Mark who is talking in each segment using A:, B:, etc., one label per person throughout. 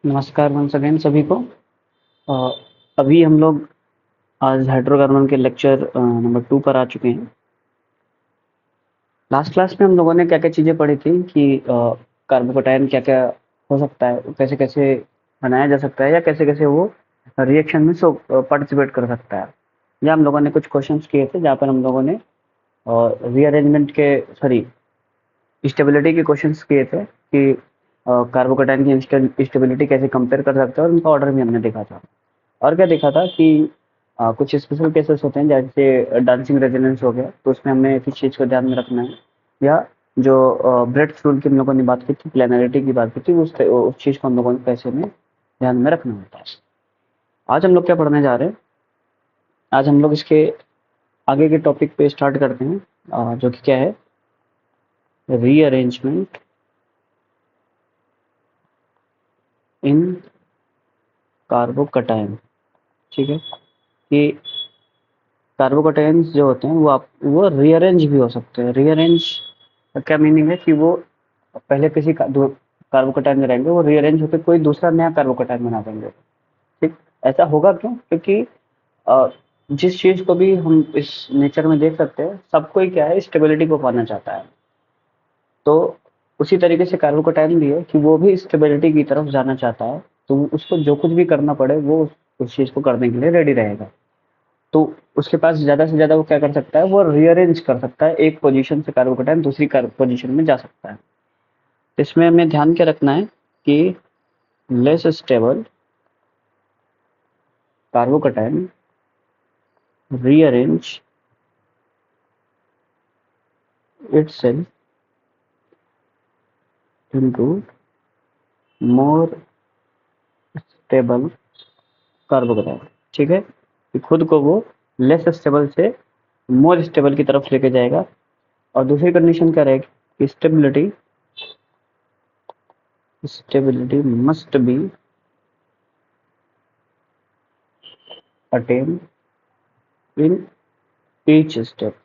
A: नमस्कार once again सभी को। अ, अभी हम लोग आज हाइड्रोकार्बन के लेक्चर नंबर 2 पर आ चुके हैं। लास्ट क्लास में हम लोगों ने क्या-क्या चीज़ें पढ़ी थी कि कार्बोकैटायन क्या-क्या हो सकता है, कैसे-कैसे बनाया जा सकता है या कैसे-कैसे वो रिएक्शन में पार्टिसिपेट कर सकता है। या हम लोगों ने कुछ क्वेश्चंस किए थे जहाँ पर हम लोगों ने रीअरेंजमेंट के सॉरी स्टेबिलिटी के क्वेश्चंस किए थे कि कार्बोकैटायन की स्टेबिलिटी कैसे कंपेयर कर सकते हैं और उनका ऑर्डर भी हमने देखा था। और क्या देखा था कि कुछ स्पेशल केसेस होते हैं जैसे डांसिंग रेजोनेंस हो गया, तो उसमें हमें किस चीज़ को ध्यान में रखना है, या जो ब्रेड्स रूल की हम लोगों ने बात की थी, प्लेनरिटी की बात की थी, उस चीज़ को हम लोगों ने कैसे में ध्यान में रखना होता है। आज हम लोग क्या पढ़ने जा रहे हैं? आज हम लोग इसके आगे के टॉपिक पे स्टार्ट करते हैं, जो कि क्या है, रीअरेंजमेंट इन कार्बोकैटायन। ठीक है, कि कार्बोकैटायंस जो होते हैं वो रीअरेंज भी हो सकते हैं। रीअरेंज का क्या मीनिंग है कि वो पहले किसी कार्बोकैटायन में रहेंगे, वो रीअरेंज होकर कोई दूसरा नया कार्बोकैटायन बना देंगे। ठीक, ऐसा होगा क्यों? क्योंकि अ, जिस चीज को भी हम इस नेचर में देख सकते हैं, सब कोई क्या है, स्टेबिलिटी को पाना चाहता है। तो उसी तरीके से कार्बोकैटायन भी है कि वो भी स्टेबिलिटी की तरफ जाना चाहता है, तो उसको जो कुछ भी करना पड़े वो उस चीज को करने के लिए रेडी रहेगा। तो उसके पास ज़्यादा से ज़्यादा वो क्या कर सकता है, वो रीअरेंज कर सकता है, एक पोजीशन से कार्बोकैटायन दूसरी पोजीशन में जा सकता है। तो इसमें हमें ध्यान क्या रखना है कि less stable carbocation rearrange itself into more stable carbocation. ठीक है, कि खुद को वो लेस स्टेबल से मोर स्टेबल की तरफ लेके जाएगा। और दूसरी कंडीशन क्या रहेगी कि stability must be attain in each step.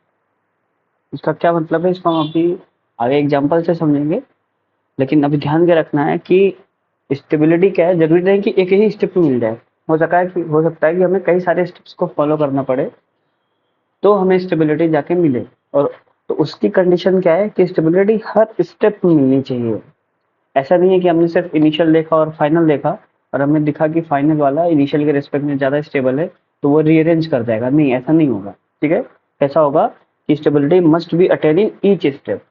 A: इसका क्या मतलब है, इसको हम अभी आगे एग्जांपल से समझेंगे, लेकिन अभी ध्यान के रखना है कि स्टेबिलिटी क्या है, जरूरी नहीं कि एक ही स्टेप में मिल जाए। हो सकता है कि हमें कई सारे स्टेप्स को फॉलो करना पड़े तो हमें स्टेबिलिटी जाके मिले। और तो उसकी कंडीशन क्या है कि स्टेबिलिटी हर स्टेप में मिलनी चाहिए। ऐसा नहीं है कि हमने सिर्फ इनिशियल देखा और फाइनल देखा और हमें दिखा कि फाइनल वाला इनिशियल के रिस्पेक्ट में ज्यादा स्टेबल है, तो वो रीअरेंज कर जाएगा। नहीं, ऐसा नहीं होगा। ठीक है, ऐसा होगा कि stability must be attain in each step.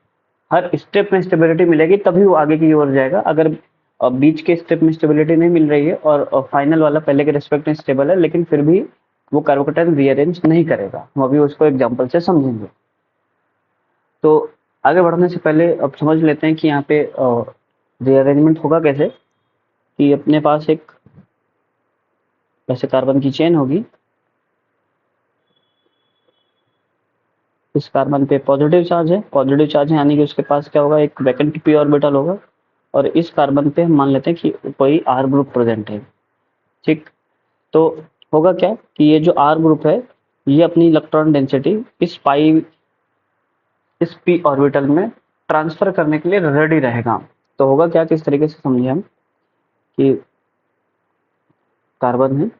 A: Her step में स्टेबिलिटी मिलेगी तभी वो आगे की ओर जाएगा। अगर बीच के स्टेप में स्टेबिलिटी नहीं मिल रही है और फाइनल वाला पहले के रिस्पेक्ट में स्टेबल है, लेकिन फिर भी वो कार्बोकैटायन रीअरेंज नहीं करेगा। हम अभी उसको एग्जांपल से समझेंगे। तो आगे बढ़ने से पहले अब समझ लेते हैं कि यहाँ पे रीअरेंजमेंट होगा कैसे। कि अपने पास एक वैसे कार्बन की चेन होगी, इस कार्बन पे पॉजिटिव चार्ज है, यानी कि उसके पास क्या होगा, एक वैकेंट पी ऑर्बिटल होगा। और इस कार्बन पे हम मान लेते हैं कि कोई आर ग्रुप प्रेजेंट है। ठीक, तो होगा क्या कि ये जो आर ग्रुप है, ये अपनी इलेक्ट्रॉन डेंसिटी इस पी ऑर्बिटल में ट्रांसफर करने के लिए रेडी रहेगा। तो होगा क्या, किस तरीके से समझे हम, कि कार्बन है,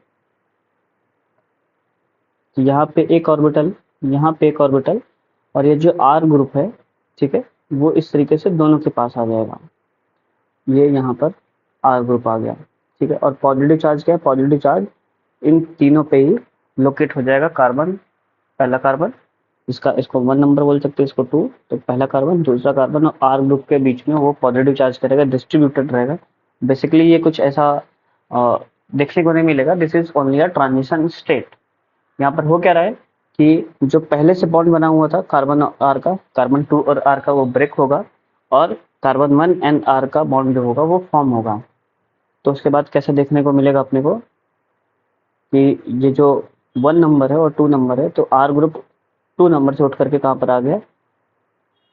A: यहाँ पे एक ऑर्बिटल, यहाँ पे एक ऑर्बिटल, और ये जो आर ग्रुप है, ठीक है, वो इस तरीके से दोनों के पास आ जाएगा। ये यहाँ पर आर ग्रुप आ गया। ठीक है, और पॉजिटिव चार्ज क्या है, पॉजिटिव चार्ज इन तीनों पे ही लोकेट हो जाएगा। कार्बन, पहला कार्बन, इसको 1 नंबर बोल सकते हैं, इसको 2, तो पहला कार्बन, दूसरा कार्बन और आर ग्रुप के बीच में वो पॉजिटिव चार्ज करेगा, डिस्ट्रीब्यूटेड रहेगा। बेसिकली ये कुछ ऐसा अ, देखने को नहीं मिलेगा। This is only a transition state. यहाँ पर हो क्या रहा है कि जो पहले से बॉन्ड बना हुआ था कार्बन और आर का, कार्बन 2 और आर का, वो ब्रेक होगा और कार्बन 1 एंड आर का बॉन्ड जो होगा वो फॉर्म होगा। तो उसके बाद कैसे देखने को मिलेगा अपने को कि ये जो 1 नंबर है और 2 नंबर है, तो आर ग्रुप 2 नंबर से उठ करके कहाँ पर आ गया,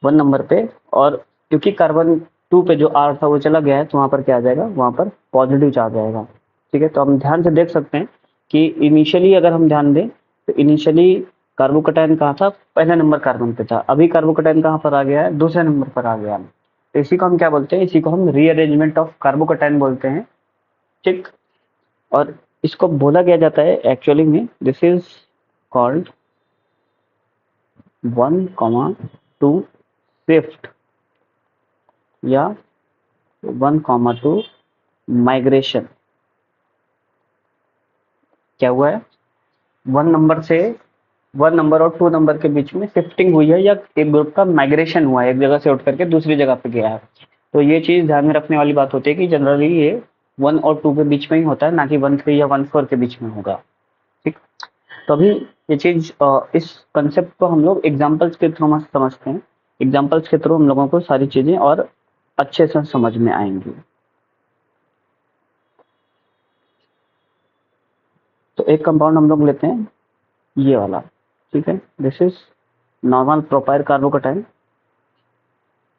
A: 1 नंबर पे। और क्योंकि कार्बन 2 पे जो आर था वो चला गया है, तो वहाँ पर क्या आ जाएगा, वहाँ पर पॉजिटिव चार्ज आएगा। ठीक है, तो हम ध्यान से देख सकते हैं कि इनिशियली अगर हम ध्यान दें तो इनिशियली कार्बोकैटायन कहाँ था, पहले नंबर कार्बन पे था। अभी कार्बोकैटायन कहाँ पर आ गया है, दूसरे नंबर पर आ गया है। तो इसी को हम क्या बोलते हैं, इसी को हम रीअरेंजमेंट ऑफ कार्बोकैटायन बोलते हैं। ठीक। और इसको बोला गया जाता है एक्चुअली में, दिस इज कॉल्ड 1,2 शिफ्ट या 1,2 माइग्रेशन। क्या हुआ है, वन नंबर और टू नंबर के बीच में शिफ्टिंग हुई है, या एक ग्रुप का माइग्रेशन हुआ है, एक जगह से उठ करके दूसरी जगह पे गया है। तो ये चीज ध्यान में रखने वाली बात होती है कि जनरली ये 1 और 2 के बीच में ही होता है, ना कि 1,3 या 1,4 के बीच में होगा। ठीक। तो अभी ये चीज इस कंसेप्ट को हम लोग एग्जाम्पल्स के थ्रू समझते हैं। एग्जाम्पल्स के थ्रू हम लोगों को सारी चीजें और अच्छे से समझ में आएंगी। तो एक कंपाउंड हम लोग लेते हैं ये वाला, ठीक है, this is normal propyl carbocation.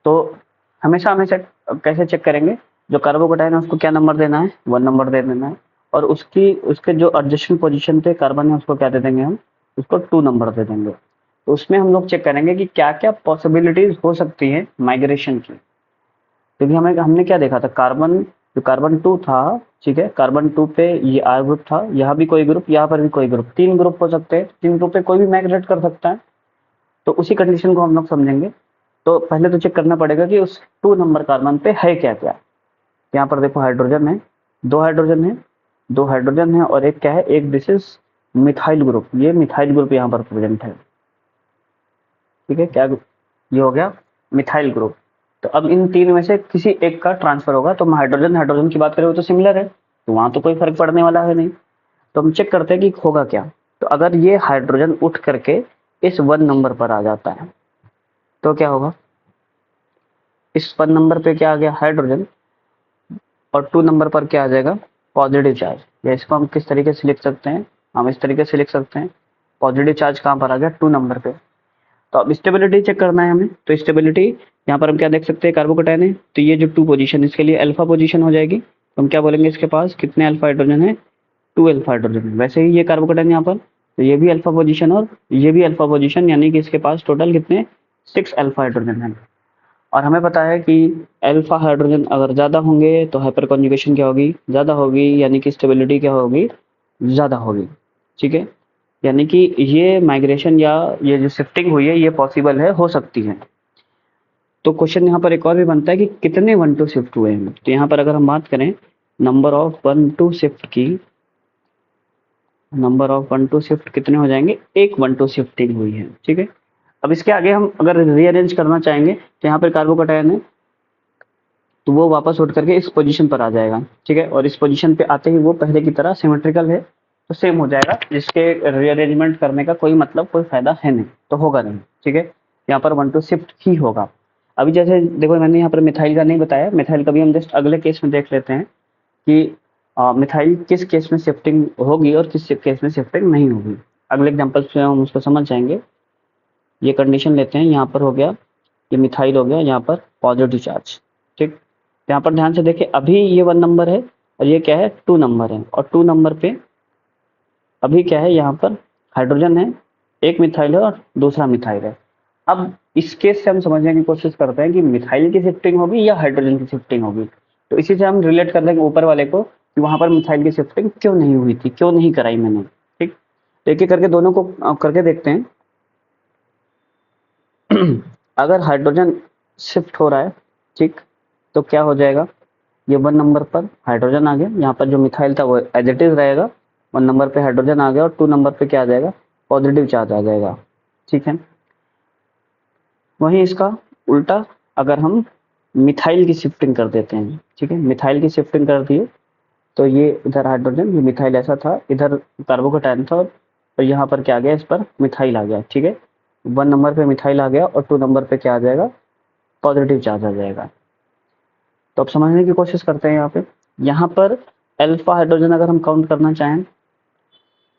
A: तो हमेशा हमेशा कैसे चेक करेंगे, जो कार्बोकेटाइन है उसको क्या नंबर देना है, 1 नंबर दे देना है, और उसके जो एडजस्टेंट पोजीशन पे कार्बन है उसको क्या दे देंगे हम, उसको 2 नंबर दे देंगे। तो उसमें हम लोग चेक करेंगे कि क्या क्या पॉसिबिलिटीज हो सकती है माइग्रेशन की। क्योंकि हमने क्या देखा था, जो कार्बन 2 था, ठीक है, कार्बन 2 पे ये आर ग्रुप था, यहाँ भी कोई ग्रुप, यहाँ पर भी कोई ग्रुप, 3 ग्रुप हो सकते हैं, 3 ग्रुप पे कोई भी माइग्रेट कर सकता है। तो उसी कंडीशन को हम लोग समझेंगे। तो पहले तो चेक करना पड़ेगा कि उस 2 नंबर कार्बन पे है क्या क्या। यहाँ पर देखो हाइड्रोजन है, 2 हाइड्रोजन है, 2 हाइड्रोजन है, और एक क्या है, एक दिस इज मिथाइल ग्रुप, ये मिथाइल ग्रुप यहाँ पर प्रेजेंट है। ठीक है, क्या ये हो गया मिथाइल ग्रुप। तो अब इन 3 में से किसी एक का ट्रांसफर होगा। तो हम हाइड्रोजन हाइड्रोजन की बात करें वो तो सिमिलर है, तो वहां तो कोई फर्क पड़ने वाला है नहीं। तो हम चेक करते हैं कि होगा क्या। तो अगर ये हाइड्रोजन उठ करके इस 1 नंबर पर आ जाता है तो क्या होगा, इस 1 नंबर पे क्या आ गया, हाइड्रोजन, और 2 नंबर पर क्या आ जाएगा, पॉजिटिव चार्ज। या इसको हम किस तरीके से लिख सकते हैं, हम इस तरीके से लिख सकते हैं, पॉजिटिव चार्ज कहाँ पर आ गया, 2 नंबर पे। तो अब स्टेबिलिटी चेक करना है हमें। तो स्टेबिलिटी यहाँ पर हम क्या देख सकते हैं, कार्बोकेटाइन है, तो ये जो 2 पोजीशन इसके लिए अल्फा पोजीशन हो जाएगी। तो हम क्या बोलेंगे, इसके पास कितने अल्फा हाइड्रोजन है, 2 अल्फा हाइड्रोजन। वैसे ही ये कार्बोकेटाइन यहाँ पर, तो ये भी अल्फा पोजीशन और ये भी अल्फा पोजीशन, यानी कि इसके पास टोटल कितने, 6 अल्फा हाइड्रोजन है। और हमें पता है कि अल्फा हाइड्रोजन अगर ज़्यादा होंगे तो हाइपर कॉन्जुगेशन क्या होगी, ज़्यादा होगी, यानी कि स्टेबिलिटी क्या होगी, ज़्यादा होगी। ठीक है, यानी कि ये माइग्रेशन या ये जो शिफ्टिंग हुई है ये पॉसिबल है, हो सकती है। तो क्वेश्चन यहाँ पर एक और भी बनता है कि कितने 1,2 शिफ्ट हुए हैं। तो यहाँ पर अगर हम बात करें नंबर ऑफ 1,2 शिफ्ट की, नंबर ऑफ 1,2 शिफ्ट कितने हो जाएंगे, एक 1,2 शिफ्टिंग हुई है। ठीक है, अब इसके आगे हम अगर रीअरेंज करना चाहेंगे तो यहाँ पर कार्बोकेटाइन है, तो वो वापस उठ करके इस पोजीशन पर आ जाएगा। ठीक है, और इस पोजीशन पे आते ही वो पहले की तरह सिमेट्रिकल है, तो सेम हो जाएगा, जिसके रीअरेंजमेंट करने का कोई मतलब, कोई फायदा है नहीं, तो होगा नहीं। ठीक है, यहाँ पर 1,2 शिफ्ट ही होगा। अभी जैसे देखो मैंने यहाँ पर मिथाइल का नहीं बताया, मिथाइल का भी हम जस्ट अगले केस में देख लेते हैं कि मिथाइल किस केस में शिफ्टिंग होगी और किस केस में शिफ्टिंग नहीं होगी। अगले एग्जाम्पल से हम उसको समझ जाएंगे। ये कंडीशन लेते हैं, यहाँ पर हो गया, ये मिथाइल हो गया, यहाँ पर पॉजिटिव चार्ज। ठीक, यहाँ पर ध्यान से देखिए, अभी ये 1 नंबर है और ये क्या है, 2 नंबर है, और 2 नंबर पे अभी क्या है, यहाँ पर हाइड्रोजन है, एक मिथाइल है और दूसरा मिथाइल है। अब इस केस से हम समझने की कोशिश करते हैं कि मिथाइल की शिफ्टिंग होगी या हाइड्रोजन की शिफ्टिंग होगी। तो इसी से हम रिलेट कर देंगे ऊपर वाले को कि वहां पर मिथाइल की शिफ्टिंग क्यों नहीं हुई थी, क्यों नहीं कराई मैंने। ठीक, तो एक एक करके दोनों को करके देखते हैं। अगर हाइड्रोजन शिफ्ट हो रहा है, ठीक, तो क्या हो जाएगा, ये 1 नंबर पर हाइड्रोजन आ गया, यहाँ पर जो मिथाइल था वो एज इट इज रहेगा, 1 नंबर पे हाइड्रोजन आ गया, और 2 नंबर पे क्या आ जाएगा, पॉजिटिव चार्ज आ जाएगा। ठीक है, वहीं इसका उल्टा अगर हम मिथाइल की शिफ्टिंग कर देते हैं, ठीक है, मिथाइल की शिफ्टिंग कर दिए, तो ये इधर हाइड्रोजन, ये मिथाइल ऐसा था, इधर कार्बोकेटाइन था, और यहाँ पर क्या आ गया, इस पर मिथाइल आ गया। ठीक है, 1 नंबर पे मिथाइल आ गया और 2 नंबर पे क्या आ जाएगा, पॉजिटिव चार्ज आ जाएगा। तो अब समझने की कोशिश करते हैं। यहाँ पर अल्फा हाइड्रोजन अगर हम काउंट करना चाहें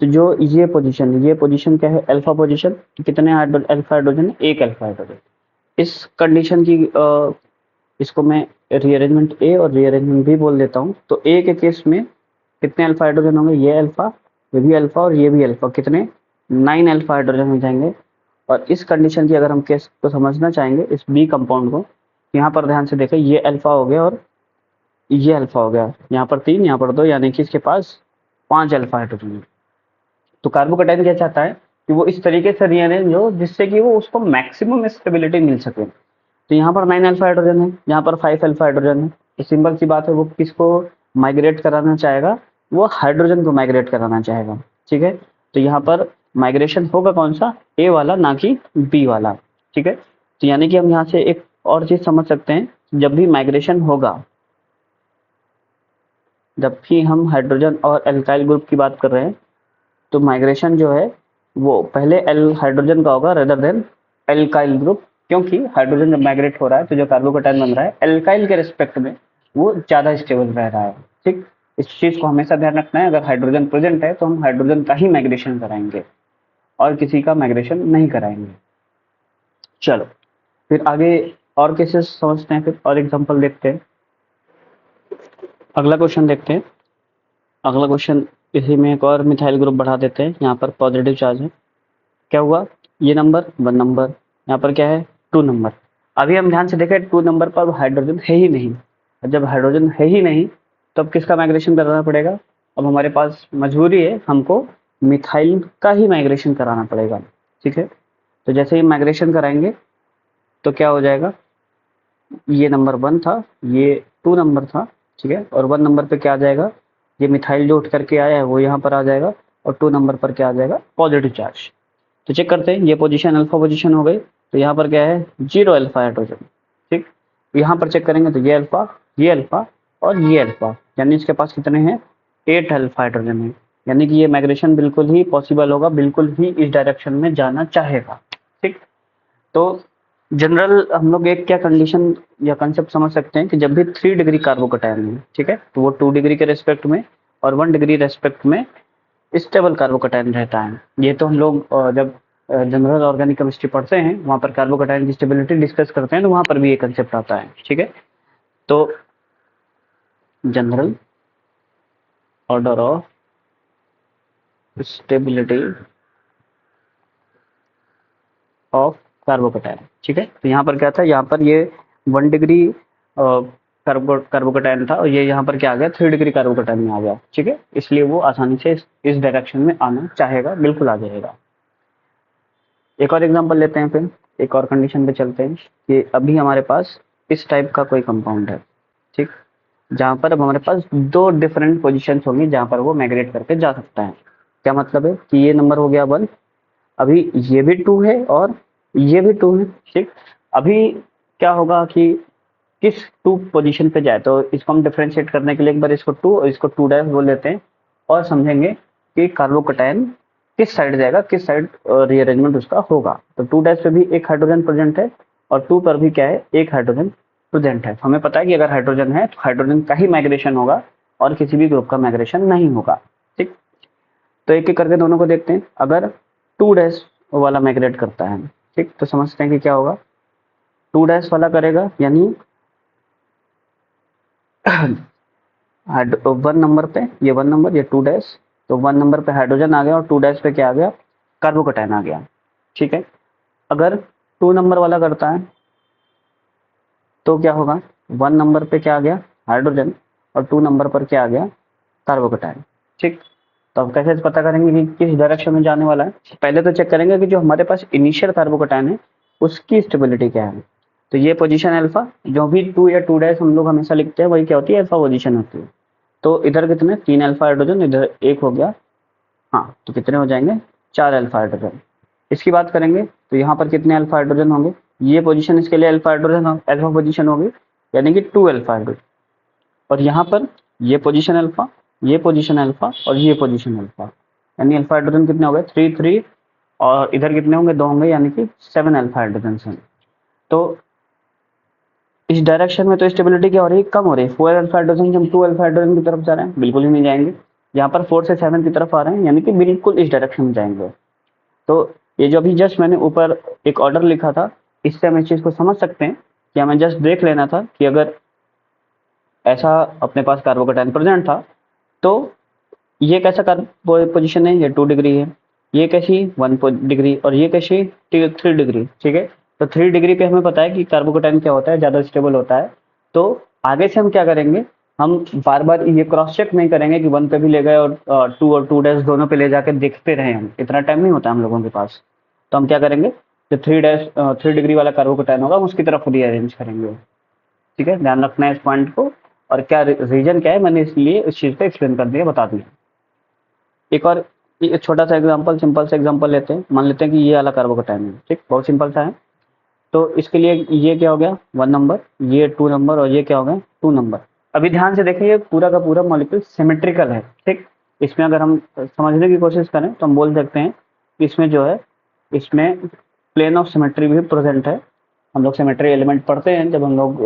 A: तो जो ये पोजीशन क्या है, अल्फा पोजीशन, कितने अल्फा हाइड्रोजन, एक अल्फा हाइड्रोजन। इस कंडीशन की इसको मैं रीअरेंजमेंट ए और रीअरेंजमेंट बी बोल देता हूँ। तो ए के केस में कितने अल्फा हाइड्रोजन होंगे, ये अल्फा, ये भी अल्फा और ये भी अल्फा, कितने, 9 अल्फा हाइड्रोजन हो जाएंगे। और इस कंडीशन की अगर हम केस को समझना चाहेंगे, इस बी कंपाउंड को, यहाँ पर ध्यान से देखें, ये अल्फा हो गया और ये अल्फा हो गया, यहाँ पर 3, यहाँ पर 2, यानी कि इसके पास 5 अल्फा हाइड्रोजन है। तो कार्बोकैटायन क्या चाहता है कि वो इस तरीके से रीअरेंज हो जिससे कि वो उसको मैक्सिमम स्टेबिलिटी मिल सके। तो यहाँ पर 9 अल्फा हाइड्रोजन है, यहाँ पर 5 अल्फा हाइड्रोजन है। तो सिंपल सी बात है, वो किसको माइग्रेट कराना चाहेगा? वो हाइड्रोजन को माइग्रेट कराना चाहेगा। ठीक है, तो यहाँ पर माइग्रेशन होगा कौन सा? ए वाला, ना कि बी वाला। ठीक है, तो यानी कि हम यहाँ से एक और चीज समझ सकते हैं, जब भी माइग्रेशन होगा, जब भी हम हाइड्रोजन और एल्काइल ग्रुप की बात कर रहे हैं, तो माइग्रेशन जो है वो पहले एल हाइड्रोजन का होगा रेदर देन एल्काइल ग्रुप, क्योंकि हाइड्रोजन जब माइग्रेट हो रहा है तो जो कार्बोकैटायन बन रहा है एल्काइल के रिस्पेक्ट में वो ज्यादा स्टेबल रह रहा है। ठीक, इस चीज को हमेशा ध्यान रखना है। अगर हाइड्रोजन प्रेजेंट है तो हम हाइड्रोजन का ही माइग्रेशन कराएंगे और किसी का माइग्रेशन नहीं कराएंगे। चलो फिर आगे और केसेस समझते हैं, फिर और एग्जांपल देखते हैं। अगला क्वेश्चन देखते हैं। अगला क्वेश्चन, इसी में एक और मिथाइल ग्रुप बढ़ा देते हैं। यहाँ पर पॉजिटिव चार्ज है। क्या हुआ? ये नंबर 1 नंबर, यहाँ पर क्या है 2 नंबर। अभी हम ध्यान से देखें 2 नंबर पर हाइड्रोजन है ही नहीं। और जब हाइड्रोजन है ही नहीं तो अब किसका माइग्रेशन कराना पड़ेगा? अब हमारे पास मजबूरी है, हमको मिथाइल का ही माइग्रेशन कराना पड़ेगा। ठीक है, तो जैसे ही माइग्रेशन कराएंगे तो क्या हो जाएगा? ये नंबर 1 था, ये 2 नंबर था। ठीक है, और 1 नंबर पे क्या आ जाएगा? ये मिथाइल जो उठ करके आया है वो यहाँ पर आ जाएगा, और 2 नंबर पर क्या आ जाएगा? Positive charge. तो चेक करते हैं, ये पोजीशन अल्फा पोजीशन हो गई, तो यहाँ पर क्या है 0 अल्फा हाइड्रोजन। ठीक, यहाँ पर चेक करेंगे तो ये अल्फा और ये अल्फा, यानी इसके पास कितने हैं? 8 अल्फा हाइड्रोजन है। यानी कि ये माइग्रेशन बिल्कुल ही पॉसिबल होगा, बिल्कुल ही इस डायरेक्शन में जाना चाहेगा। ठीक, तो जनरल हम लोग एक क्या कंडीशन या कंसेप्ट समझ सकते हैं कि जब भी 3 डिग्री कार्बोकैटायन है, ठीक है, तो वो 2 डिग्री के रेस्पेक्ट में और 1 डिग्री रेस्पेक्ट में स्टेबल कार्बोकैटायन रहता है। ये तो हम लोग जब जनरल ऑर्गेनिक केमिस्ट्री पढ़ते हैं वहाँ पर कार्बोकैटायन की स्टेबिलिटी डिस्कस करते हैं, तो वहाँ पर भी ये कंसेप्ट आता है। ठीक है, तो general order of stability of carbocation. ठीक है, तो यहाँ पर क्या था? यहाँ पर ये 1 डिग्री कार्बोकैटायन था और ये यहाँ पर क्या आ गया? 3 डिग्री कार्बोकैटायन में आ गया। ठीक है, इसलिए वो आसानी से इस डायरेक्शन में आना चाहेगा, बिल्कुल आ जाएगा। एक और एग्जांपल लेते हैं, फिर एक और कंडीशन पे चलते हैं कि अभी हमारे पास इस टाइप का कोई कंपाउंड है। ठीक, जहाँ पर अब हमारे पास 2 डिफरेंट पोजीशंस होंगी जहाँ पर वो माइग्रेट करके जा सकता है। क्या मतलब है कि ये नंबर हो गया 1, अभी ये भी 2 है और ये भी 2 है। ठीक, अभी क्या होगा कि किस 2 पोजीशन पे जाए, तो इसको हम डिफरेंशिएट करने के लिए एक बार इसको 2 और इसको 2 डैश बोल लेते हैं और समझेंगे कि कार्बोकैटायन किस साइड जाएगा, किस साइड रीअरेंजमेंट उसका होगा। तो 2 डैश पे भी एक हाइड्रोजन प्रेजेंट है और 2 पर भी क्या है? एक हाइड्रोजन प्रेजेंट है। हमें पता है कि अगर हाइड्रोजन है तो हाइड्रोजन का ही माइग्रेशन होगा और किसी भी ग्रुप का माइग्रेशन नहीं होगा। ठीक, तो एक एक करके दोनों को देखते हैं। अगर 2 डैश वाला माइग्रेट करता है, ठीक, तो समझते हैं कि क्या होगा। 2 डैश वाला करेगा यानी 1 नंबर पे ये 1 नंबर, ये 2 डैश, तो 1 नंबर पे हाइड्रोजन आ गया और 2 डैश पे क्या आ गया? कार्बोकैटायन आ गया। ठीक है, अगर 2 नंबर वाला करता है तो क्या होगा? 1 नंबर पे क्या आ गया? हाइड्रोजन, और 2 नंबर पर क्या आ गया? कार्बोकैटायन। ठीक, तो अब कैसे पता करेंगे कि किस डायरेक्शन में जाने वाला है? पहले तो चेक करेंगे कि जो हमारे पास इनिशियल कार्बोकैटायन है उसकी स्टेबिलिटी क्या है। तो ये पोजीशन अल्फा, जो भी 2 या 2 डैश हम लोग हमेशा लिखते हैं वही क्या होती है? अल्फा पोजीशन होती है। तो इधर कितने? 3 अल्फा हाइड्रोजन, इधर 1 हो गया। हाँ, तो कितने हो जाएंगे? 4 अल्फा हाइड्रोजन। इसकी बात करेंगे तो यहाँ पर कितने अल्फा हाइड्रोजन होंगे? ये पोजीशन इसके लिए अल्फा हाइड्रोजन अल्फा पोजीशन होगी, यानी कि 2 अल्फा हाइड्रोजन। और यहाँ पर ये पोजीशन अल्फा, ये पोजीशन अल्फा और ये पोजीशन अल्फा, यानी अल्फा हाइड्रोजन कितने हो गए? 3 3, और इधर कितने होंगे? 2 होंगे, यानी कि 7 अल्फा हाइड्रोजन हैं। तो इस डायरेक्शन में तो स्टेबिलिटी क्या हो रही है? कम हो रही है। 4 अल्फा हाइड्रोजन से हम 2 अल्फा हाइड्रोजन की तरफ जा रहे हैं, बिल्कुल ही नहीं जाएंगे। यहाँ पर 4 से 7 की तरफ आ रहे हैं, यानी कि बिल्कुल इस डायरेक्शन में जाएंगे। तो ये जो अभी जस्ट मैंने ऊपर एक ऑर्डर लिखा था, इससे हम इस चीज को समझ सकते हैं कि हमें जस्ट देख लेना था कि अगर ऐसा अपने पास कार्बोकैटायन प्रेजेंट था तो ये कैसा पोजीशन है? ये 2 डिग्री है, ये कैसी 1 डिग्री, और ये कैसी 3 डिग्री। ठीक है, तो 3 डिग्री पे हमें पता है कि कार्बोकैटायन क्या होता है? ज्यादा स्टेबल होता है। तो आगे से हम क्या करेंगे हम बार बार ये क्रॉस चेक नहीं करेंगे कि 1 पे भी ले गए और 2 और 2 डैश दोनों पे ले जाके देखते रहे हम, इतना टाइम नहीं होता हम लोगों के पास। तो हम क्या करेंगे, जो 3 डिग्री वाला कार्बोकेटाइन होगा उसकी तरफ रीअरेंज करेंगे। ठीक है, ध्यान रखना है इस पॉइंट को। और क्या रीजन क्या है, मैंने इसलिए इस चीज़ को एक्सप्लेन कर दिया, बता दिया। एक और एक छोटा सा एग्जांपल, सिंपल सा एग्जांपल लेते हैं। मान लेते हैं कि ये वाला कार्बोकेटाइन है, ठीक, बहुत सिंपल सा है। तो इसके लिए ये क्या हो गया 1 नंबर, ये 2 नंबर और ये क्या हो गया 2 नंबर। अभी ध्यान से देखिए, ये पूरा का पूरा मॉलिक्यूल सिमेट्रिकल है, ठीक। इसमें अगर हम समझने की कोशिश करें तो हम बोल सकते हैं कि इसमें जो है, इसमें प्लेन ऑफ सिमेट्री भी प्रेजेंट है। हम लोग सिमेट्री एलिमेंट पढ़ते हैं जब हम लोग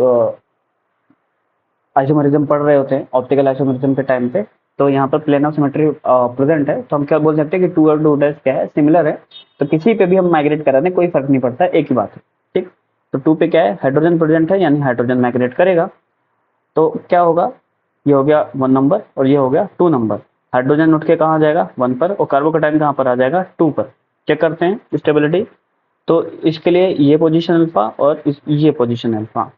A: आइसोमेरिज्म पढ़ रहे होते हैं, ऑप्टिकल आइसोमेरिज्म के टाइम पे। तो यहाँ पर प्लेन ऑफ सिमेट्री प्रेजेंट है, तो हम क्या बोल सकते हैं कि 2 और 2 डैश क्या है, सिमिलर है। तो किसी पे भी हम माइग्रेट करा दें कोई फर्क नहीं पड़ता, एक ही बात है, ठीक। तो 2 पे क्या है, हाइड्रोजन प्रेजेंट है, यानी हाइड्रोजन माइग्रेट करेगा। तो क्या होगा, ये हो गया 1 नंबर और ये हो गया 2 नंबर। हाइड्रोजन उठ के कहाँ आ जाएगा 1 पर, और कार्बोकेटाइन कहाँ पर आ जाएगा 2 पर। चेक करते हैं स्टेबिलिटी। तो इसके लिए ये पोजीशन अल्फा और ये पोजीशन अल्फा।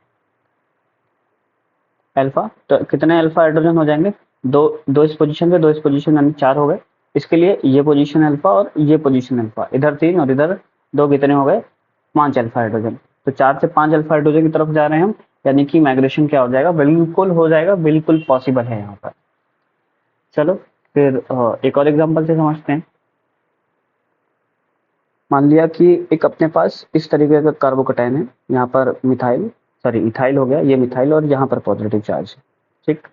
A: अल्फा तो कितने अल्फा हाइड्रोजन हो जाएंगे, दो इस पोजीशन पे, दो इस पोजीशन, यानी 4 हो गए। इसके लिए ये पोजीशन अल्फा और ये पोजीशन अल्फा, इधर 3 और इधर 2, कितने हो गए 5 अल्फा हाइड्रोजन। तो 4 से 5 अल्फा हाइड्रोजन की तरफ जा रहे हैं हम, यानी कि माइग्रेशन क्या हो जाएगा, बिल्कुल हो जाएगा, बिल्कुल पॉसिबल है यहाँ पर। चलो फिर एक और एग्जाम्पल से समझते हैं। मान लिया कि एक अपने पास इस तरीके का कार्बोकेटाइन है, यहाँ पर मिथाइल, सॉरी इथाइल हो गया, ये मिथाइल और यहाँ पर पॉजिटिव चार्ज, ठीक।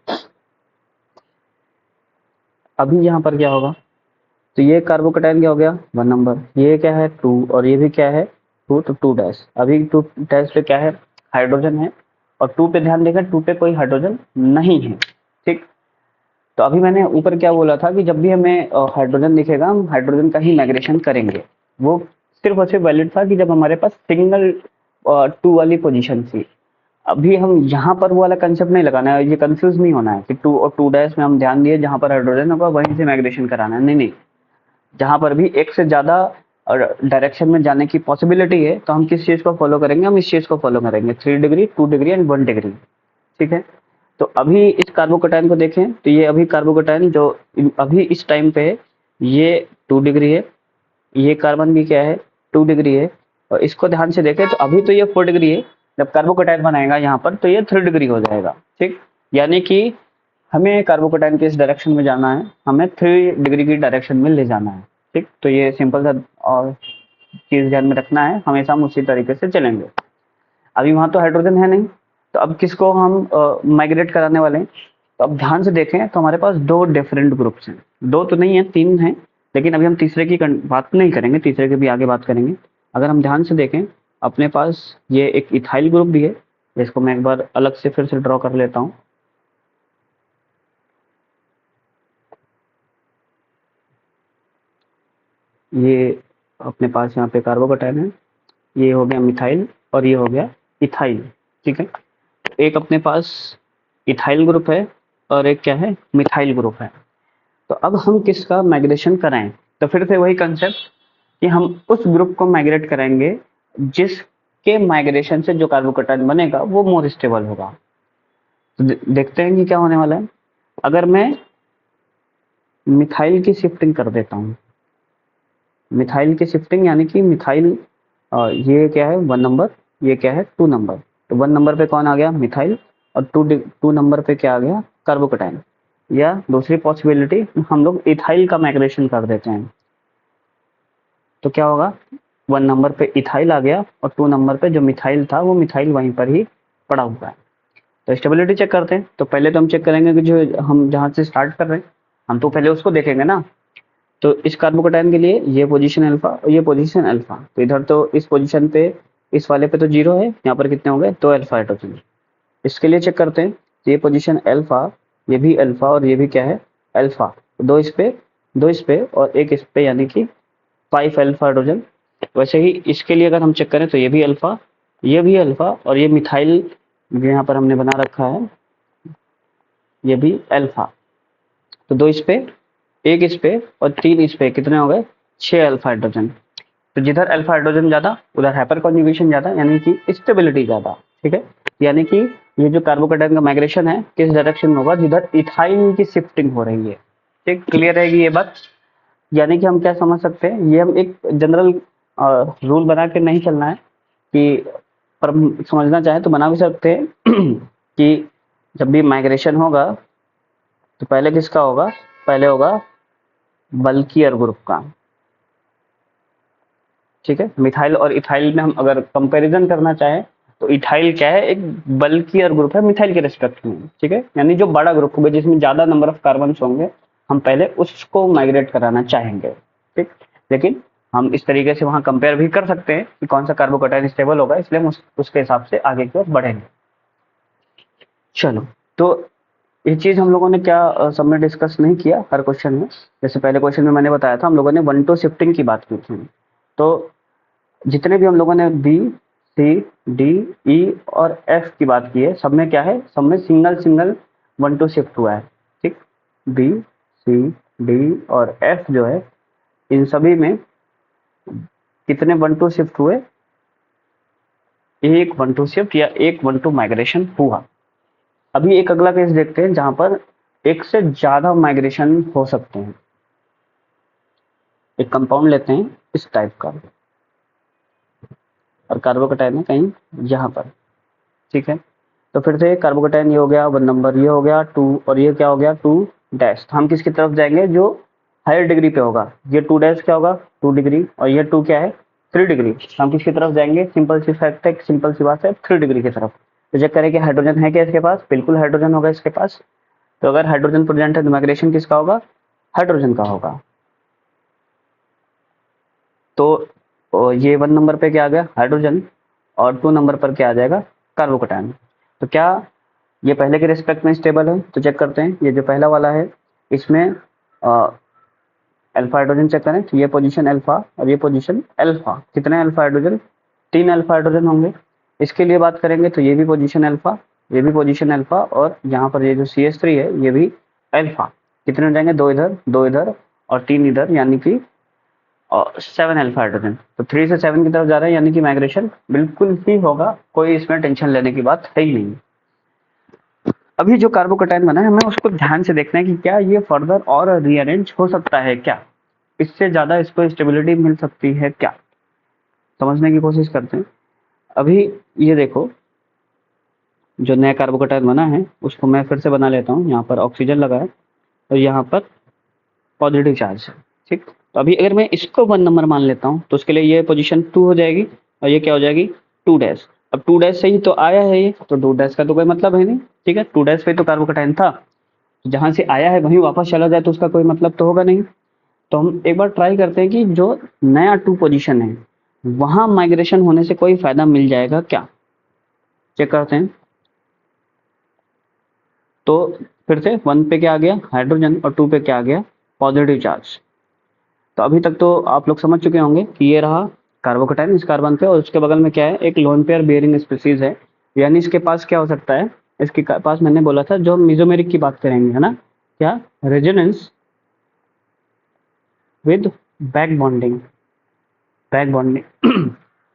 A: अभी यहाँ पर क्या होगा, तो ये कार्बोकेटाइन क्या हो गया 1 नंबर, ये क्या है 2 और ये भी क्या है 2, तो 2 डैश। अभी 2 डैश पे क्या है, हाइड्रोजन है, और 2 पे ध्यान देकर 2 पे कोई हाइड्रोजन नहीं है, ठीक। तो अभी मैंने ऊपर क्या बोला था कि जब भी हमें हाइड्रोजन दिखेगा हम हाइड्रोजन का ही माइग्रेशन करेंगे। वो सिर्फ और सिर्फ वैलिड था कि जब हमारे पास सिंगल 2 वाली पोजीशन थी। अभी हम यहाँ पर वो वाला कंसेप्ट नहीं लगाना है, ये कंफ्यूज नहीं होना है कि 2 और 2 डैश में हम ध्यान दिए जहाँ पर हाइड्रोजन होगा वहीं से माइग्रेशन कराना है, नहीं नहीं। जहाँ पर भी एक से ज़्यादा डायरेक्शन में जाने की पॉसिबिलिटी है तो हम किस चीज़ को फॉलो करेंगे, हम इस चीज़ को फॉलो करेंगे, 3 डिग्री 2 डिग्री एंड 1 डिग्री, ठीक है। तो अभी इस कार्बोकेटाइन को देखें तो ये अभी कार्बोकेटाइन जो अभी इस टाइम पे है ये 2 डिग्री है, ये कार्बन भी क्या है 2 डिग्री है, और इसको ध्यान से देखें तो अभी तो ये 4 डिग्री है, जब कार्बोकेटाइन बनाएगा यहाँ पर तो ये 3 डिग्री हो जाएगा, ठीक। यानी कि हमें कार्बोकेटाइन के इस डायरेक्शन में जाना है, हमें 3 डिग्री की डायरेक्शन में ले जाना है, ठीक। तो ये सिंपल सा और चीज़ ध्यान में रखना है, हमेशा हम उसी तरीके से चलेंगे। अभी वहाँ तो हाइड्रोजन है नहीं, तो अब किसको हम माइग्रेट कराने वाले हैं। तो अब ध्यान से देखें तो हमारे पास 2 डिफरेंट ग्रुप्स हैं, 2 तो नहीं है 3 हैं, लेकिन अभी हम तीसरे की बात नहीं करेंगे, तीसरे की भी आगे बात करेंगे। अगर हम ध्यान से देखें अपने पास ये एक इथाइल ग्रुप भी है, जिसको मैं एक बार अलग से फिर से ड्रॉ कर लेता हूँ। ये अपने पास यहाँ पे कार्बोकेटाइन है, ये हो गया मिथाइल और ये हो गया इथाइल, ठीक है। एक अपने पास इथाइल ग्रुप है और एक क्या है मिथाइल ग्रुप है। तो अब हम किसका माइग्रेशन कराएं, तो फिर से वही कंसेप्ट कि हम उस ग्रुप को माइग्रेट कराएंगे जिसके माइग्रेशन से जो कार्बोकेटाइन बनेगा वो मोर स्टेबल होगा। तो देखते हैं कि क्या होने वाला है। अगर मैं मिथाइल की शिफ्टिंग कर देता हूँ, मिथाइल की शिफ्टिंग यानी कि मिथाइल ये क्या है 1 नंबर, ये क्या है 2 नंबर। तो 1 नंबर पे कौन आ गया मिथाइल, और 2 नंबर पे क्या आ गया कार्बोकेटाइन। या दूसरी पॉसिबिलिटी हम लोग इथाइल का माइग्रेशन कर देते हैं, तो क्या होगा 1 नंबर पे इथाइल आ गया और 2 नंबर पे जो मिथाइल था वो मिथाइल वहीं पर ही पड़ा हुआ है। तो स्टेबिलिटी चेक करते हैं। तो पहले तो हम चेक करेंगे कि जो हम जहाँ से स्टार्ट कर रहे हैं हम तो पहले उसको देखेंगे ना। तो इस कार्बोकेटाइन के लिए ये पोजीशन अल्फा और ये पोजीशन अल्फा, तो इधर तो इस पोजीशन पे इस वाले पे तो 0 है, यहाँ पर कितने हो गए 2 अल्फा हाइड्रोजन। इसके लिए चेक करते हैं, तो ये पोजीशन अल्फा, ये भी अल्फा और ये भी क्या है अल्फा, दो इस पे और एक इस पे, यानी कि 5 अल्फा हाइड्रोजन। वैसे ही इसके लिए अगर हम चेक करें तो ये भी अल्फा, ये भी अल्फा और ये मिथाइल जो यहाँ पर हमने बना रखा है ये भी अल्फा। तो 2 इस पे, एक इस पे और 3 इस पे, कितने हो गए 6 अल्फा हाइड्रोजन। तो जिधर अल्फा हाइड्रोजन ज़्यादा उधर हाइपर कॉन्जुगेशन ज़्यादा, यानी कि स्टेबिलिटी ज़्यादा, ठीक है। यानी कि ये जो कार्बोकैटायन का माइग्रेशन है किस डायरेक्शन में होगा, जिधर इथाइल की शिफ्टिंग हो रही है। ठीक, क्लियर रहेगी ये बात। यानी कि हम क्या समझ सकते हैं, ये हम एक जनरल रूल बना के नहीं चलना है कि, पर हम समझना चाहें तो बना भी सकते हैं कि जब भी माइग्रेशन होगा तो पहले किसका होगा, पहले होगा बल्कियर ग्रुप का। ठीक है, मिथाइल और इथाइल में हम अगर कंपैरिजन करना चाहें तो इथाइल क्या है, एक बल्कियर ग्रुप है मिथाइल के रेस्पेक्ट में। ठीक है, यानी जो बड़ा ग्रुप होगा जिसमें ज्यादा नंबर ऑफ कार्बन होंगे, हम पहले उसको माइग्रेट कराना चाहेंगे। ठीक, लेकिन हम इस तरीके से वहां कंपेयर भी कर सकते हैं कि कौन सा कार्बोकैटायन स्टेबल होगा, इसलिए हम उसके हिसाब से आगे की ओर बढ़ेंगे। चलो, तो ये चीज हम लोगों ने क्या सब में डिस्कस नहीं किया हर क्वेश्चन में। जैसे पहले क्वेश्चन में मैंने बताया था, हम लोगों ने 1 to शिफ्टिंग की बात की थी। तो जितने भी हम लोगों ने बी, सी, डी, ई और एफ की बात की है, सब में क्या है, सब में सिंगल सिंगल 1 to शिफ्ट हुआ है। ठीक, बी, सी, डी और एफ जो है, इन सभी में कितने 1 to शिफ्ट हुए, एक 1 to शिफ्ट या एक 1 to माइग्रेशन हुआ। अभी एक अगला केस देखते हैं जहां पर एक से ज्यादा माइग्रेशन हो सकते हैं। एक कंपाउंड लेते हैं इस टाइप का और कार्बोकैटायन है कहीं यहाँ पर। ठीक है, तो फिर से कार्बोकैटायन ये हो गया 1 नंबर, ये हो गया 2 और ये क्या हो गया 2 डैश। तो हम किसकी तरफ जाएंगे, जो हायर डिग्री पे होगा। ये 2 डैश क्या होगा 2 डिग्री और ये 2 क्या है 3 डिग्री। तो हम किसकी तरफ जाएंगे, सिंपल सी फैक्ट है, सिंपल सी बात है, 3 डिग्री की तरफ। तो चेक करें कि हाइड्रोजन है क्या इसके पास, बिल्कुल हाइड्रोजन होगा इसके पास। तो अगर हाइड्रोजन प्रेजेंट है तो माइग्रेशन किसका होगा, हाइड्रोजन का होगा। तो ये 1 नंबर पे क्या आ गया हाइड्रोजन और 2 नंबर पर क्या आ जाएगा कार्बोकैटायन। तो क्या ये पहले के रिस्पेक्ट में स्टेबल है, तो चेक करते हैं। ये जो पहला वाला है इसमें अल्फा हाइड्रोजन चेक करें, तो ये पोजीशन अल्फा और ये पोजीशन अल्फा। कितने अल्फा हाइड्रोजन, 3 अल्फा हाइड्रोजन होंगे। इसके लिए बात करेंगे तो ये भी पोजीशन अल्फा, ये भी पोजीशन अल्फा और यहाँ पर ये जो CH3 है ये भी अल्फा। कितने हो जाएंगे, 2 इधर 2 इधर और 3 इधर, यानी कि 7 अल्फा हाइड्रोजन। तो 3 से 7 की तरफ जा रहे हैं, यानी कि माइग्रेशन बिल्कुल ही होगा, कोई इसमें टेंशन लेने की बात है ही नहीं। अभी जो कार्बोकैटायन बना है हमें उसको ध्यान से देखना है कि क्या ये फर्दर और रीअरेंज हो सकता है, क्या इससे ज्यादा इसको स्टेबिलिटी मिल सकती है क्या, समझने की कोशिश करते हैं। अभी ये देखो, जो नया कार्बोकैटायन बना है उसको मैं फिर से बना लेता हूँ। यहाँ पर ऑक्सीजन लगा है और यहाँ पर पॉजिटिव चार्ज है। ठीक, तो अभी अगर मैं इसको 1 नंबर मान लेता हूँ तो उसके लिए ये पोजीशन 2 हो जाएगी और ये क्या हो जाएगी 2 डैश। अब 2 डैश से ही तो आया है ये, तो 2 डैश का तो कोई मतलब है नहीं। ठीक है, 2 डैश पे तो कार्बोकैटायन था, तो जहां से आया है वहीं वापस चला जाए तो उसका कोई मतलब तो होगा नहीं। तो हम एक बार ट्राई करते हैं कि जो नया 2 पोजीशन है वहां माइग्रेशन होने से कोई फायदा मिल जाएगा क्या, चेक करते हैं। तो फिर से 1 पे क्या आ गया हाइड्रोजन और 2 पे क्या आ गया पॉजिटिव चार्ज। तो अभी तक तो आप लोग समझ चुके होंगे कि ये रहा कार्बोकैटायन इस कार्बन पे और उसके बगल में क्या है एक लोन पेयर बेयरिंग स्पीसीज है। यानी इसके पास क्या हो सकता है, इसके पास मैंने बोला था जो मेसोमेरिक की बात करेंगे है ना, क्या resonance with back bonding, back bonding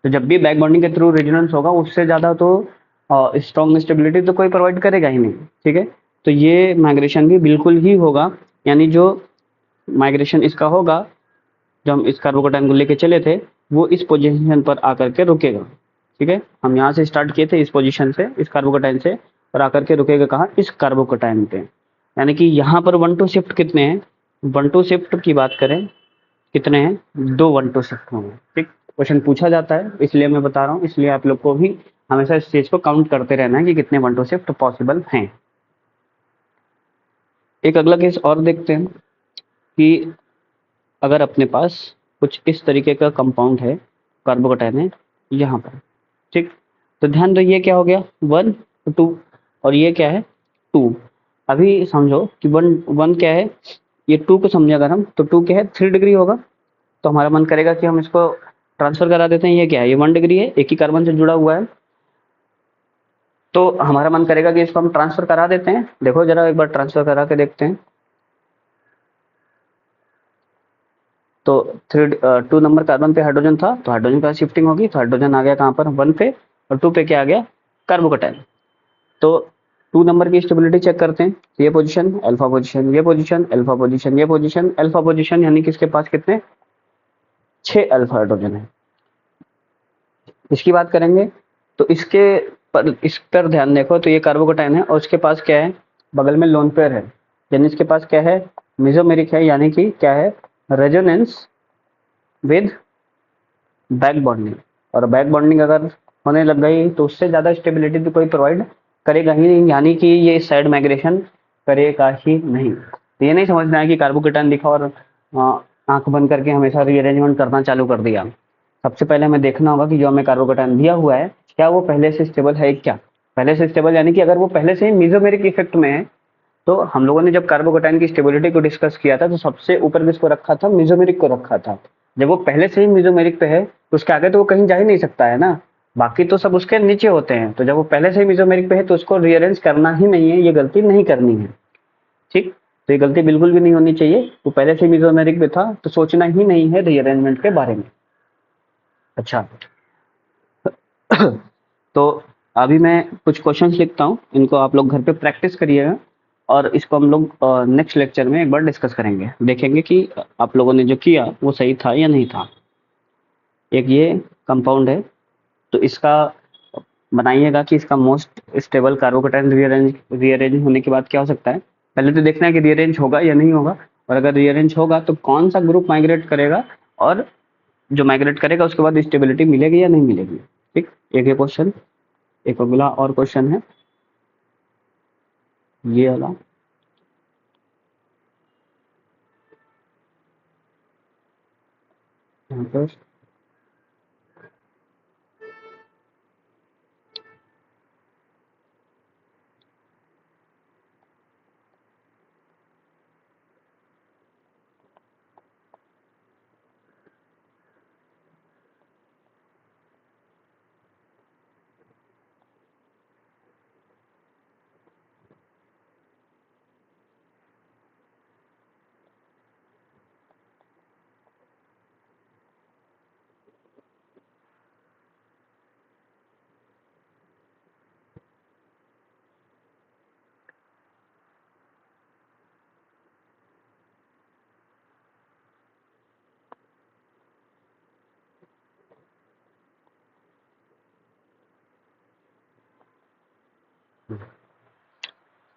A: तो जब भी बैक बॉन्डिंग के थ्रू रेजोनेंस होगा उससे ज़्यादा तो स्ट्रॉन्ग स्टेबिलिटी तो कोई प्रोवाइड करेगा ही नहीं। ठीक है, तो ये माइग्रेशन भी बिल्कुल ही होगा, यानी जो माइग्रेशन इसका होगा, जो हम इस कार्बोकैटायन को लेके चले थे वो इस पोजीशन पर आकर के रुकेगा। ठीक है, हम यहाँ से स्टार्ट किए थे इस पोजीशन से, इस कार्बोकैटायन से, और आकर के रुकेगा कहाँ, इस कार्बोकैटायन पे। यानी कि यहाँ पर 1 to शिफ्ट कितने हैं, 1 to शिफ्ट की बात करें कितने हैं, 2 1 to शिफ्ट होंगे। ठीक, क्वेश्चन पूछा जाता है इसलिए मैं बता रहा हूँ, इसलिए आप लोग को भी हमेशा इस चीज को काउंट करते रहना है कि कितने 1 to शिफ्ट पॉसिबल हैं। एक अगला केस और देखते हैं कि अगर अपने पास कुछ इस तरीके का कंपाउंड है, कार्बोकैटायन है यहाँ पर। ठीक, तो ध्यान दो ये क्या हो गया 1 2 और ये क्या है 2। अभी समझो कि 1 क्या है, ये 2 को समझे अगर हम तो 2 क्या है 3 डिग्री होगा। तो हमारा मन करेगा कि हम इसको ट्रांसफर करा देते हैं, ये क्या है ये 1 डिग्री है, एक ही कार्बन से जुड़ा हुआ है। तो हमारा मन करेगा कि इसको हम ट्रांसफर करा देते हैं। देखो जरा एक बार ट्रांसफर करा के देखते हैं। तो 2 नंबर कार्बन पे हाइड्रोजन था तो हाइड्रोजन का शिफ्टिंग होगी, तो हाइड्रोजन आ गया कहाँ पर 1 पे और 2 पे क्या आ गया कार्बोकैटायन। तो 2 नंबर की स्टेबिलिटी चेक करते हैं। ये पोजीशन अल्फा पोजीशन, ये पोजीशन अल्फा पोजीशन, ये पोजीशन अल्फा पोजीशन, यानी कि इसके पास कितने 6 अल्फा हाइड्रोजन है। इसकी बात करेंगे तो इस पर ध्यान देखो, तो ये कार्बोकेटाइन है और उसके पास क्या है, बगल में लोन पेयर है, यानी इसके पास क्या है, मेसोमेरिक है, यानी कि क्या है, रेजोनेंस विद बैक बॉन्डिंग। और बैक बॉन्डिंग अगर होने लग गई तो उससे ज़्यादा स्टेबिलिटी तो कोई प्रोवाइड करेगा ही नहीं, यानी कि ये साइड माइग्रेशन करेगा ही नहीं। तो ये नहीं समझना है कि कार्बोकेटाइन दिखा और आंख बंद करके हमेशा रीअरेंजमेंट करना चालू कर दिया। सबसे पहले हमें देखना होगा कि जो हमें कार्बोकेटाइन दिया हुआ है क्या वो पहले से स्टेबल है। क्या पहले से स्टेबल, यानी कि अगर वो पहले से ही मेसोमेरिक इफेक्ट में है, तो हम लोगों ने जब कार्बोकेटाइन की स्टेबिलिटी को डिस्कस किया था तो सबसे ऊपर किसको रखा था, मेसोमेरिक को रखा था। जब वो पहले से ही मेसोमेरिक पे है तो उसके आगे तो वो कहीं जा ही नहीं सकता है ना, बाकी तो सब उसके नीचे होते हैं। तो जब वो पहले से ही मेसोमेरिक पे है तो उसको रीअरेंज करना ही नहीं है, ये गलती नहीं करनी है। ठीक, तो ये गलती बिल्कुल भी नहीं होनी चाहिए। वो पहले से मेसोमेरिक पे था तो सोचना ही नहीं है रीअरेंजमेंट के बारे में। अच्छा तो अभी मैं कुछ क्वेश्चंस लिखता हूँ, इनको आप लोग घर पे प्रैक्टिस करिएगा और इसको हम लोग नेक्स्ट लेक्चर में एक बार डिस्कस करेंगे, देखेंगे कि आप लोगों ने जो किया वो सही था या नहीं था। एक ये कंपाउंड है, तो इसका बनाइएगा कि इसका मोस्ट स्टेबल कार्बोकेटाइन रीअरेंज होने के बाद क्या हो सकता है। पहले तो देखना है कि रीअरेंज होगा या नहीं होगा, और अगर रीअरेंज होगा तो कौन सा ग्रुप माइग्रेट करेगा, और जो माइग्रेट करेगा उसके बाद स्टेबिलिटी मिलेगी या नहीं मिलेगी। ठीक, एक ये क्वेश्चन, एक अगला और क्वेश्चन है ये वाला। यहाँ पर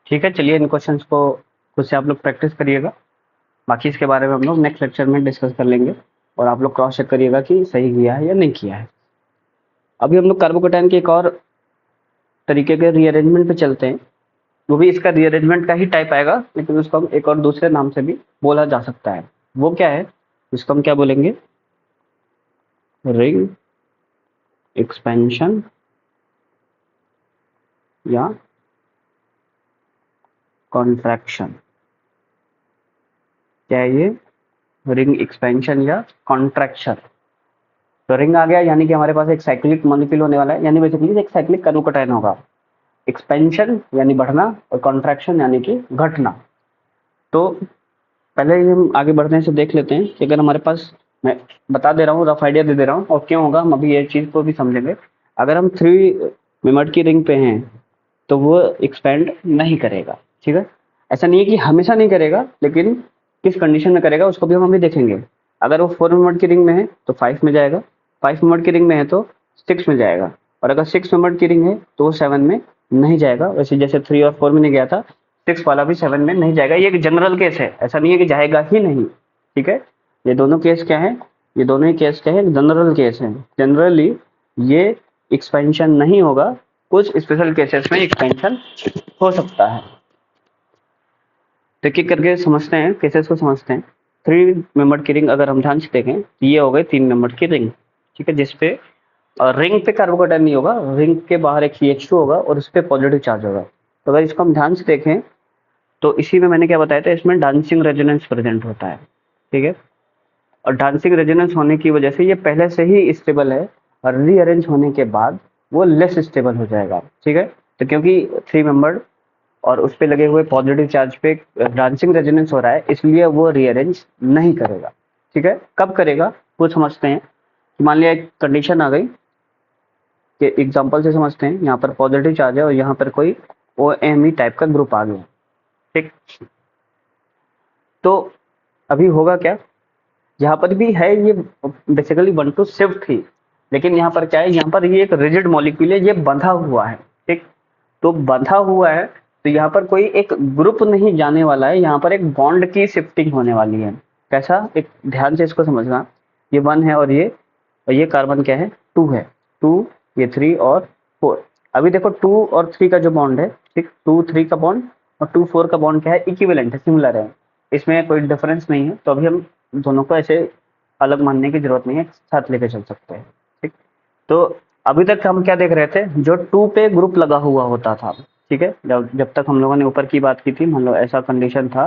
A: ठीक है, चलिए इन क्वेश्चंस को खुद से आप लोग प्रैक्टिस करिएगा, बाकी इसके बारे में हम लोग नेक्स्ट लेक्चर में डिस्कस कर लेंगे, और आप लोग क्रॉस चेक करिएगा कि सही किया है या नहीं किया है। अभी हम लोग कार्बोकेटाइन के एक और तरीके के रीअरेंजमेंट पे चलते हैं, वो भी इसका रीअरेंजमेंट का ही टाइप आएगा, लेकिन उसको हम एक और दूसरे नाम से भी बोला जा सकता है। वो क्या है, इसको हम क्या बोलेंगे, रिंग एक्सपेंशन या कॉन्ट्रैक्शन। क्या है ये, रिंग एक्सपेंशन या कॉन्ट्रैक्शन। तो रिंग आ गया, यानी कि हमारे पास एक साइक्लिक मॉलिक्यूल होने वाला है, यानी बेसिकली एक साइक्लिक कार्बोकेटाइन होगा। एक्सपेंशन यानी बढ़ना, और कॉन्ट्रैक्शन यानी कि घटना। तो पहले ही हम आगे बढ़ने से देख लेते हैं कि अगर हमारे पास, मैं बता दे रहा हूँ, रफ आइडिया दे दे रहा हूँ, और क्यों होगा हम अभी ये चीज़ को भी समझेंगे। अगर हम 3 मेंबर्ड की रिंग पे हैं तो वो एक्सपेंड नहीं करेगा। ठीक है, ऐसा नहीं है कि हमेशा नहीं करेगा, लेकिन किस कंडीशन में करेगा उसको भी हम अभी देखेंगे। अगर वो 4 मेंबर्ड की रिंग में है तो 5 में जाएगा, 5 मेंबर्ड की रिंग में है तो 6 में जाएगा, और अगर 6 मेंबर्ड की रिंग है तो वो 7 में नहीं जाएगा। वैसे जैसे 3 और 4 में नहीं गया था, 6 वाला भी 7 में नहीं जाएगा। ये एक जनरल केस है, ऐसा नहीं है कि जाएगा ही नहीं। ठीक है, ये दोनों केस क्या है, ये दोनों ही केस क्या है, जनरल केस है। जनरली ये एक्सपेंशन नहीं होगा, कुछ स्पेशल केसेस में एक्सपेंशन हो सकता है। तो एक एक करके समझते हैं, केसेस को समझते हैं। 3 मेंबर्ड की रिंग अगर हम ध्यान से देखें तो ये हो गई 3 मेंबर्ड की रिंग। ठीक है, जिसपे रिंग पे कार्बोकेटाइन नहीं होगा, रिंग के बाहर एक CH2 होगा और उस पर पॉजिटिव चार्ज होगा। तो अगर इसको हम ध्यान से देखें तो इसी में मैंने क्या बताया था, इसमें डांसिंग रेजोनेंस प्रेजेंट होता है। ठीक है, और डांसिंग रेजोनेंस होने की वजह से ये पहले से ही स्टेबल है, और रीअरेंज होने के बाद वो लेस स्टेबल हो जाएगा। ठीक है, तो क्योंकि 3 मेंबर्ड और उस पे लगे हुए पॉजिटिव चार्ज पे डांसिंग रेजोनेंस हो रहा है, इसलिए वो रीअरेंज नहीं करेगा। ठीक है, कब करेगा वो समझते हैं। मान लिया एक कंडीशन आ गई के एग्जांपल से समझते हैं। यहाँ पर पॉजिटिव चार्ज है और यहाँ पर कोई OMe टाइप का ग्रुप आ गया, ठीक। तो अभी होगा क्या, यहाँ पर भी है ये बेसिकली 1 to शिफ्ट ही, लेकिन यहाँ पर क्या है, यहाँ पर ये एक रिजिड मॉलिक्यूल है, ये बंधा हुआ है, ठीक। तो बंधा हुआ है तो यहाँ पर कोई एक ग्रुप नहीं जाने वाला है, यहाँ पर एक बॉन्ड की शिफ्टिंग होने वाली है। कैसा, एक ध्यान से इसको समझना। ये 1 है और ये कार्बन क्या है, 2 है, 2, ये 3 और 4। अभी देखो 2 और 3 का जो बॉन्ड है, ठीक, 2 3 का बॉन्ड और 2 4 का बॉन्ड क्या है, इक्विवेलेंट है, सिमिलर है, इसमें कोई डिफरेंस नहीं है। तो अभी हम दोनों को ऐसे अलग मानने की जरूरत नहीं है, साथ लेके चल सकते हैं, ठीक। तो अभी तक हम क्या देख रहे थे, जो 2 पे ग्रुप लगा हुआ होता था, ठीक है। जब तक हम लोगों ने ऊपर की बात की थी, मान लो ऐसा कंडीशन था,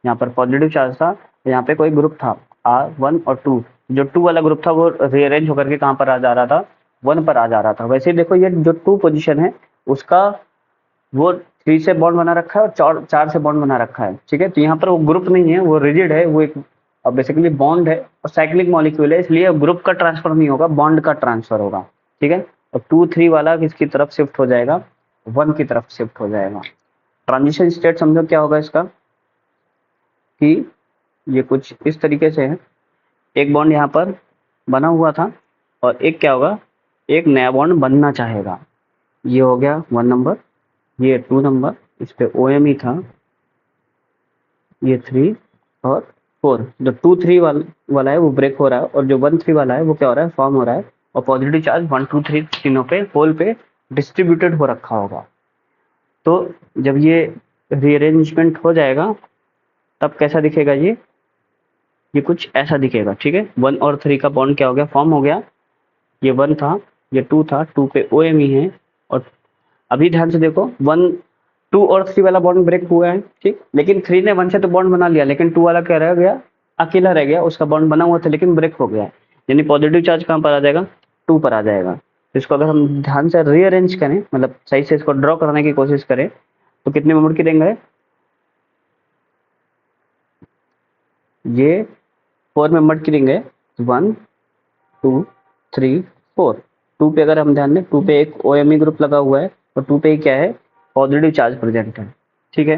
A: यहाँ पर पॉजिटिव चार्ज था, यहाँ पे कोई ग्रुप था R1 और 2, जो 2 वाला ग्रुप था वो रीअरेंज होकर के कहाँ पर आ जा रहा था, 1 पर आ जा रहा था। वैसे ही देखो ये जो 2 पोजीशन है उसका वो 3 से बॉन्ड बना रखा है और 4 से बॉन्ड बना रखा है, ठीक है। तो यहाँ पर वो ग्रुप नहीं है, वो रिजिड है, वो एक बेसिकली बॉन्ड है और साइक्लिक मॉलिक्यूल है, इसलिए ग्रुप का ट्रांसफर नहीं होगा, बॉन्ड का ट्रांसफर होगा, ठीक है। और 2 3 वाला किसकी तरफ शिफ्ट हो जाएगा, 1 की तरफ शिफ्ट हो जाएगा। ट्रांजिशन स्टेट समझो क्या होगा इसका, कि ये कुछ इस तरीके से है, एक बॉन्ड यहाँ पर बना हुआ था और एक क्या होगा, एक नया बॉन्ड बनना चाहेगा। ये हो गया 1 नंबर, ये 2 नंबर, इस पे OMe था, ये 3 और 4। जो 2 3 वाला है वो ब्रेक हो रहा है और जो 1 3 वाला है वो क्या हो रहा है, फॉर्म हो रहा है और पॉजिटिव चार्ज 1 2 3 तीनों पे होल पे डिस्ट्रीब्यूटेड हो रखा होगा। तो जब ये रीअरेंजमेंट हो जाएगा तब कैसा दिखेगा, ये कुछ ऐसा दिखेगा, ठीक है। 1 और 3 का बॉन्ड क्या हो गया, फॉर्म हो गया। ये 1 था, ये 2 था, 2 पे OMe है और अभी ध्यान से देखो 1 2 और 3 वाला बॉन्ड ब्रेक हुआ है, ठीक। लेकिन 3 ने 1 से तो बॉन्ड बना लिया, लेकिन 2 वाला क्या रह गया, अकेला रह गया, उसका बॉन्ड बना हुआ था लेकिन ब्रेक हो गया। यानी पॉजिटिव चार्ज कहाँ पर आ जाएगा, 2 पर आ जाएगा। तो इसको अगर हम ध्यान से रीअरेंज करें, मतलब सही से इसको ड्रॉ करने की कोशिश करें, तो कितने मेंबर की रिंग है, ये 4 मेंबर की रिंग है, 1 2 3 4। 2 पे अगर हम ध्यान दें, 2 पे एक OMe ग्रुप लगा हुआ है और 2 पे क्या है, पॉजिटिव चार्ज प्रेजेंट है, ठीक है।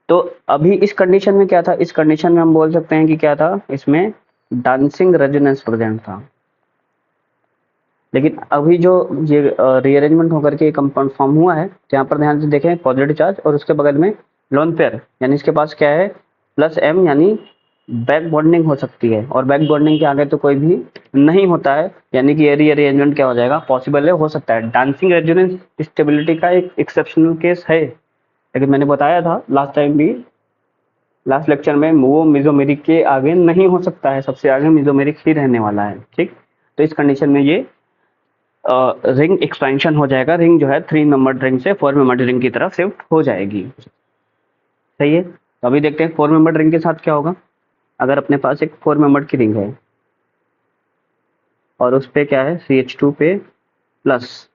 A: तो अभी इस कंडीशन में क्या था, इस कंडीशन में हम बोल सकते हैं कि क्या था, इसमें डांसिंग रेजोनेंस प्रेजेंट था। लेकिन अभी जो ये रीअरेंजमेंट होकर के कंपाउंड फॉर्म हुआ है, तो यहाँ पर ध्यान से देखें, पॉजिटिव चार्ज और उसके बगल में लोन पेयर, यानी इसके पास क्या है, +M, यानी बैक बॉन्डिंग हो सकती है और बैक बॉन्डिंग के आगे तो कोई भी नहीं होता है, यानी कि ये रीअरेंजमेंट क्या हो जाएगा, पॉसिबल है, हो सकता है। डांसिंग रेजोनेंस स्टेबिलिटी का एक एक्सेप्शनल केस है, लेकिन मैंने बताया था लास्ट टाइम भी, लास्ट लेक्चर में, वो मेसोमेरिक के आगे नहीं हो सकता है, सबसे आगे मेसोमेरिक ही रहने वाला है, ठीक। तो इस कंडीशन में ये रिंग एक्सपेंशन हो जाएगा, रिंग जो है 3 मेंबर्ड रिंग से 4 मेंबर्ड रिंग की तरफ शिफ्ट हो जाएगी, सही है। तो अभी देखते हैं 4 मेंबर्ड रिंग के साथ क्या होगा। अगर अपने पास एक 4 मेंबर्ड की रिंग है और उस पे क्या है, CH2 पे प्लस,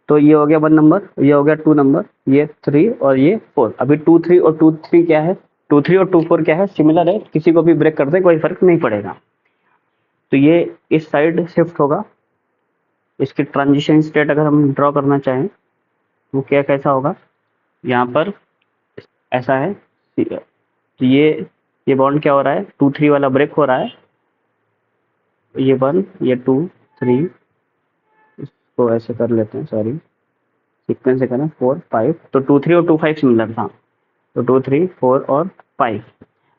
A: तो ये हो गया 1 नंबर, ये हो गया 2 नंबर, ये 3 और ये 4। अभी 2 3 और 2 3 क्या है, 2 3 और 2 4 क्या है, सिमिलर है, किसी को भी ब्रेक करते कोई फर्क नहीं पड़ेगा। तो ये इस साइड शिफ्ट होगा। इसकी ट्रांजिशन स्टेट अगर हम ड्रॉ करना चाहें वो क्या कैसा होगा, यहाँ पर ऐसा है, तो ये बॉन्ड क्या हो रहा है, 2 3 वाला ब्रेक हो रहा है, ये 1 ये 2 3, इसको ऐसे कर लेते हैं, सॉरी सीक्वेंस से करें, 4 5, तो 2 3 और 2 5 सिमिलर था, तो 2 3 4 और 5।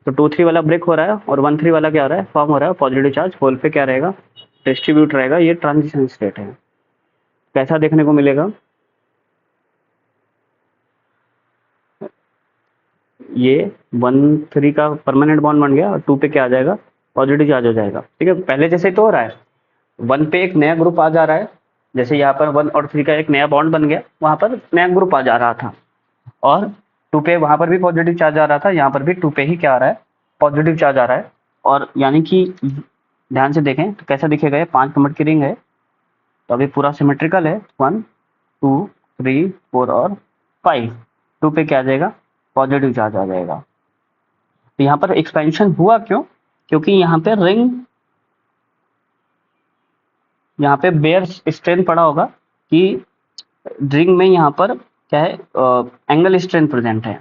A: तो 2 3 वाला ब्रेक हो रहा है और 1 3 वाला क्या हो रहा है, फॉर्म हो रहा है, पॉजिटिव चार्ज होल पे क्या रहेगा, डिस्ट्रीब्यूट रहेगा। ये ट्रांजिशन स्टेट है, कैसा देखने को मिलेगा, ये 1 3 का परमानेंट बॉन्ड बन गया और 2 पे क्या आ जाएगा, पॉजिटिव चार्ज हो जाएगा, ठीक है। पहले जैसे तो हो रहा है, 1 पे एक नया ग्रुप आ जा रहा है, जैसे यहाँ पर 1 और 3 का एक नया बॉन्ड बन गया, वहां पर नया ग्रुप आ जा रहा था, और 2 पे वहां पर भी पॉजिटिव चार्ज आ रहा था, यहाँ पर भी 2 पे ही क्या आ रहा है, पॉजिटिव चार्ज आ रहा है। और यानी कि ध्यान से देखें तो कैसा दिखेगा, ये 5 नंबर की रिंग है, तो अभी पूरा सिमेट्रिकल है, 1 2 3 4 और 5। 2 पे क्या आ जाएगा, पॉजिटिव चार्ज आ जाएगा। तो यहाँ पर एक्सपेंशन हुआ क्यों, क्योंकि यहाँ पे रिंग यहाँ पे बेयर स्ट्रेन पढ़ा होगा कि रिंग में यहाँ पर क्या है, एंगल स्ट्रेन प्रेजेंट है।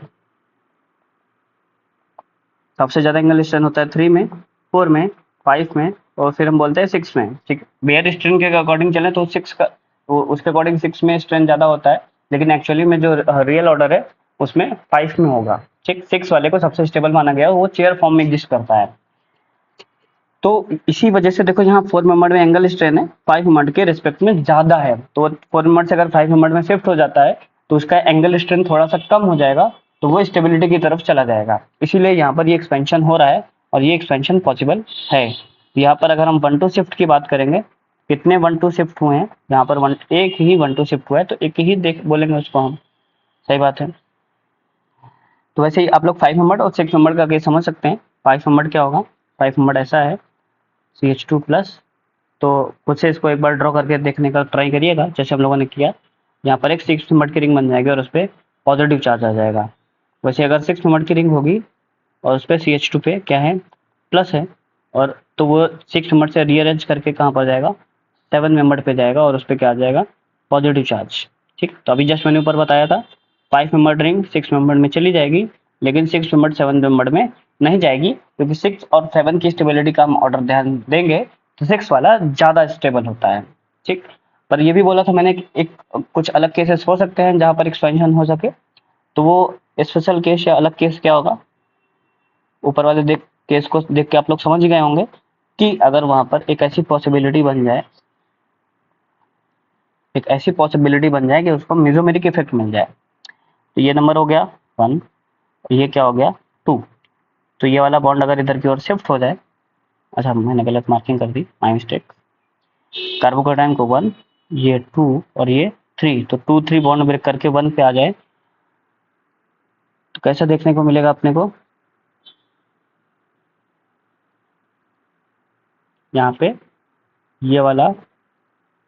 A: सबसे ज्यादा एंगल स्ट्रेन होता है 3 में, 4 में, 5 में और फिर हम बोलते हैं 6 में। ठीक, बेयर स्ट्रेन के अकॉर्डिंग चले तो 6 का, तो उसके अकॉर्डिंग 6 में स्ट्रेन ज्यादा होता है, लेकिन एक्चुअली में जो रियल ऑर्डर है उसमें 5 में होगा। ठीक, 6 वाले को सबसे स्टेबल माना गया, वो चेयर फॉर्म में एग्जिस्ट करता है। तो इसी वजह से देखो यहाँ 4 मेंबर में एंगल स्ट्रेन है 5 मेंबर के रिस्पेक्ट में ज्यादा है, तो 4 मेंबर से अगर 5 मेंबर में शिफ्ट हो जाता है तो उसका एंगल स्ट्रेन थोड़ा सा कम हो जाएगा, तो वो स्टेबिलिटी की तरफ चला जाएगा। इसीलिए यहाँ पर ये एक्सपेंशन हो रहा है और ये एक्सपेंशन पॉसिबल है। यहाँ पर अगर हम 1-2 शिफ्ट की बात करेंगे, कितने 1-2 शिफ्ट हुए हैं यहाँ पर, एक ही 1-2 शिफ्ट हुआ है, तो एक ही देख बोलेंगे उसको हम। सही बात है। तो वैसे ही आप लोग 5 मेंबर और 6 मेंबर का केस समझ सकते हैं। 5 मेंबर क्या होगा, 5 मेंबर ऐसा है CH2 प्लस, तो खुद से इसको एक बार ड्रॉ करके देखने का ट्राई करिएगा जैसे हम लोगों ने किया। यहाँ पर एक 6 मेंबर की रिंग बन जाएगी और उस पर पॉजिटिव चार्ज आ जाएगा। वैसे अगर 6 मेंबर की रिंग होगी और उस पर CH2 पे क्या है, प्लस है, और तो वो 6 मेंबर से रीअरेंज करके कहाँ पर जाएगा, 7 मेंबर पे जाएगा और उस पर क्या आ जाएगा, पॉजिटिव चार्ज। ठीक, तो अभी जस्ट मैंने ऊपर बताया था 5 मेंबर रिंग 6 मेंबर में चली जाएगी, लेकिन 6 मेंबर 7 मेंबर में नहीं जाएगी, क्योंकि 6 और 7 की स्टेबिलिटी का हम ऑर्डर ध्यान देंगे तो 6 वाला ज़्यादा स्टेबल होता है। ठीक, पर ये भी बोला था मैंने एक कुछ अलग केसेस हो सकते हैं जहाँ पर एक्सपेंशन हो सके, तो वो स्पेशल केस या अलग केस क्या होगा, ऊपर वाले केस को देख के आप लोग समझ गए होंगे कि अगर वहां पर एक ऐसी पॉसिबिलिटी बन जाए, कि उसको मेसोमेरिक इफेक्ट मिल जाए। तो ये नंबर हो गया 1, ये क्या हो गया 2, तो ये वाला बॉन्ड अगर इधर की ओर शिफ्ट हो जाए, अच्छा मैंने गलत मार्किंग कर दी, माय मिस्टेक, कार्बोकेटाइन को 1, ये 2 और ये 3, तो 2-3 बॉन्ड ब्रेक करके 1 पे आ जाए तो कैसा देखने को मिलेगा अपने को, यहाँ पे ये वाला,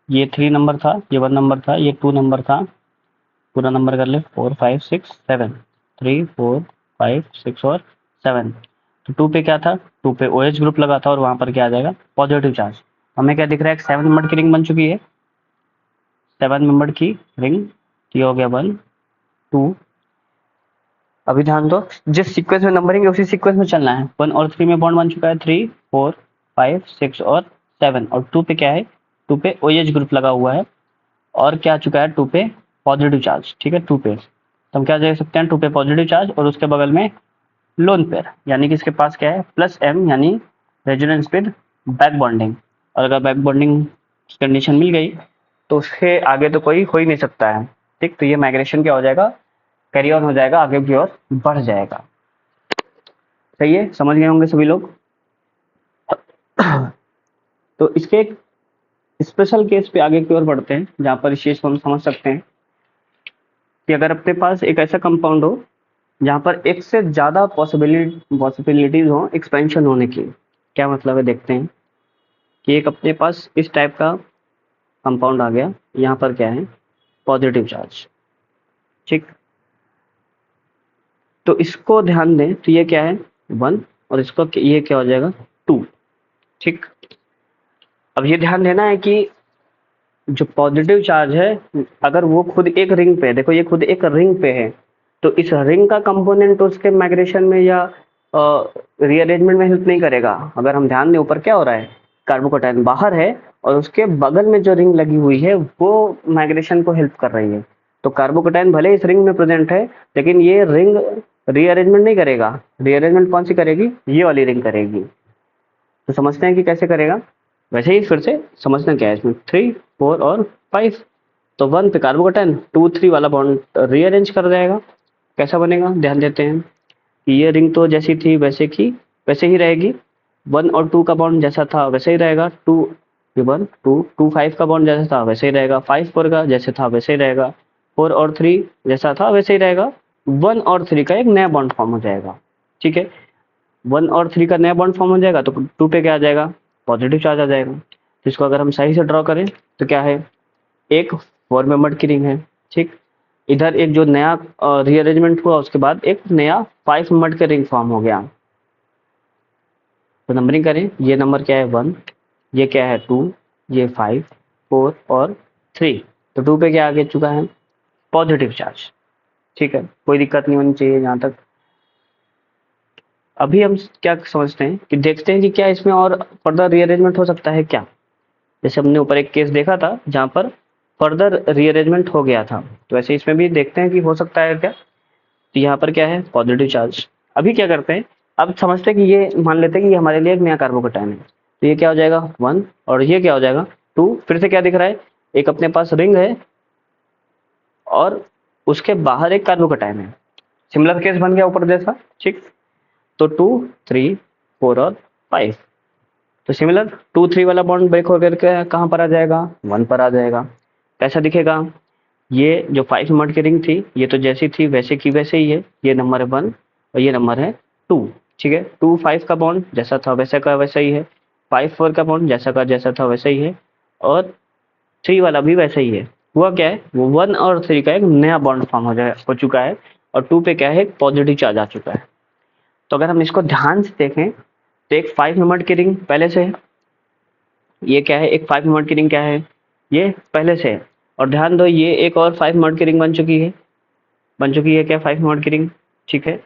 A: ये 3 नंबर था, ये 1 नंबर था, ये 2 नंबर था, पूरा नंबर कर ले 4 5 6 7, 3 4 5 6 और 7। तो 2 पे क्या था, 2 पे OH ग्रुप लगा था और वहां पर क्या आ जाएगा, पॉजिटिव चार्ज। हमें क्या दिख रहा है, 7 मेंबर की रिंग बन चुकी है, 7 मेंबर की रिंग, ये हो गया 1 2। अभी ध्यान दो, जिस सीक्वेंस में नंबरिंग है उसी सीक्वेंस में चलना है। 1 और 3 में बॉन्ड बन चुका है, 3 4 5 6 और 7, और 2 पे क्या है, 2 पे OH ग्रुप लगा हुआ है और क्या आ चुका है, 2 पे पॉजिटिव चार्ज। ठीक है, 2 पे तो हम क्या देख सकते हैं, 2 पे पॉजिटिव चार्ज और उसके बगल में लोन पेयर, यानी कि इसके पास क्या है, +M, यानी रेजोनेंस विद बैक बॉन्डिंग। और अगर बैक बॉन्डिंग कंडीशन मिल गई तो उसके आगे तो कोई हो ही नहीं सकता है। ठीक, तो ये माइग्रेशन क्या हो जाएगा, कैरी ऑन हो जाएगा, आगे की ओर बढ़ जाएगा। सही है, समझ गए होंगे सभी लोग। तो इसके एक स्पेशल केस पे आगे की ओर बढ़ते हैं जहां पर इस चीज को हम समझ सकते हैं कि अगर अपने पास एक ऐसा कंपाउंड हो जहां पर एक से ज्यादा पॉसिबिलिटीज हो एक्सपेंशन होने की। क्या मतलब है, देखते हैं कि एक अपने पास इस टाइप का कंपाउंड आ गया, यहाँ पर क्या है, पॉजिटिव चार्ज। ठीक, तो इसको ध्यान दें तो ये क्या है 1 और इसको ये क्या हो जाएगा 2। ठीक, अब ये ध्यान देना है कि जो पॉजिटिव चार्ज है अगर वो खुद एक रिंग पे, देखो ये खुद एक रिंग पे है, तो इस रिंग का कंपोनेंट उसके माइग्रेशन में या रीअरेंजमेंट में हेल्प नहीं करेगा। अगर हम ध्यान दें ऊपर क्या हो रहा है, कार्बोकेटाइन बाहर है और उसके बगल में जो रिंग लगी हुई है वो माइग्रेशन को हेल्प कर रही है। तो कार्बोकेटाइन भले इस रिंग में प्रेजेंट है लेकिन ये रिंग रीअरेंजमेंट नहीं करेगा। रीअरेंजमेंट कौन सी करेगी, ये वाली रिंग करेगी। तो समझते हैं कि कैसे करेगा। वैसे ही फिर से समझना क्या है इसमें, 3 4 और 5, तो 1 पे कार्बोकेटाइन 2 3 वाला बॉन्ड रीअरेंज कर जाएगा। कैसा बनेगा, ध्यान देते हैं कि ये रिंग तो जैसी थी वैसे ही रहेगी। 1 और 2 का बॉन्ड जैसा था वैसे ही रहेगा, 2 1 2 2 5 का बॉन्ड जैसा था वैसे ही रहेगा, 5 4 का जैसे था वैसे ही रहेगा, 4 और 3 जैसा था वैसे ही रहेगा। 1 और 3 का एक नया बॉन्ड फॉर्म हो जाएगा। ठीक है, 1 और 3 का नया बॉन्ड फॉर्म हो जाएगा तो 2 पे क्या आ जाएगा, पॉजिटिव चार्ज आ जाएगा। तो इसको अगर हम सही से ड्रॉ करें तो क्या है, एक 4 मेंबर की रिंग है। ठीक, इधर एक जो नया रीअरेंजमेंट हुआ उसके बाद एक नया 5 मेंबर का रिंग फॉर्म हो गया। तो नंबरिंग करें, ये नंबर क्या है 1, ये क्या है 2, ये 5, 4 और 3। तो 2 पे क्या आ गया चुका है? Positive charge. ठीक है, कोई दिक्कत नहीं होनी चाहिए यहाँ तक। अभी हम क्या समझते हैं कि देखते हैं कि क्या इसमें और फर्दर रीअरेंजमेंट हो सकता है क्या। जैसे हमने ऊपर एक केस देखा था जहाँ पर फर्दर रीअरेंजमेंट हो गया था, तो ऐसे इसमें भी देखते हैं कि हो सकता है क्या। तो यहाँ पर क्या है? Positive charge. अभी क्या करते हैं, अब समझते हैं कि ये मान लेते हैं कि ये हमारे लिए एक नया कार्बोकेटायन है। तो ये क्या हो जाएगा? 1 और ये क्या हो जाएगा? 2। फिर से क्या दिख रहा है? एक अपने पास रिंग है और उसके बाहर एक कार्बोकेटायन है। सिमिलर केस बन गया ऊपर जैसा, ठीक। तो 2, 3, 4 और 5। तो सिमिलर 2, 3 वाला बॉन्ड ब्रेक होकर के कहाँ पर आ जाएगा? 1 पर आ जाएगा। कैसा दिखेगा? ये जो 5 नंबर की रिंग थी, ये तो जैसी थी वैसे की वैसे ही है। ये नंबर है 1 और ये नंबर है 2। ठीक है, 2, 5 का बॉन्ड जैसा था वैसा का वैसा ही है। 5, 4 का बॉन्ड जैसा था वैसा ही है। और 3 वाला भी वैसा ही है। हुआ क्या है? वो 1 और 3 का एक नया बॉन्ड फॉर्म हो चुका है और 2 पे क्या है? एक पॉजिटिव चार्ज आ चुका है। तो अगर हम इसको ध्यान से देखें तो एक 5 नंबर की रिंग पहले से है। ये क्या है? एक 5 नंबर की रिंग क्या है? ये पहले से है। और ध्यान दो, ये एक और 5 नंबर की रिंग बन चुकी है क्या? 5 नंबर की रिंग। ठीक है,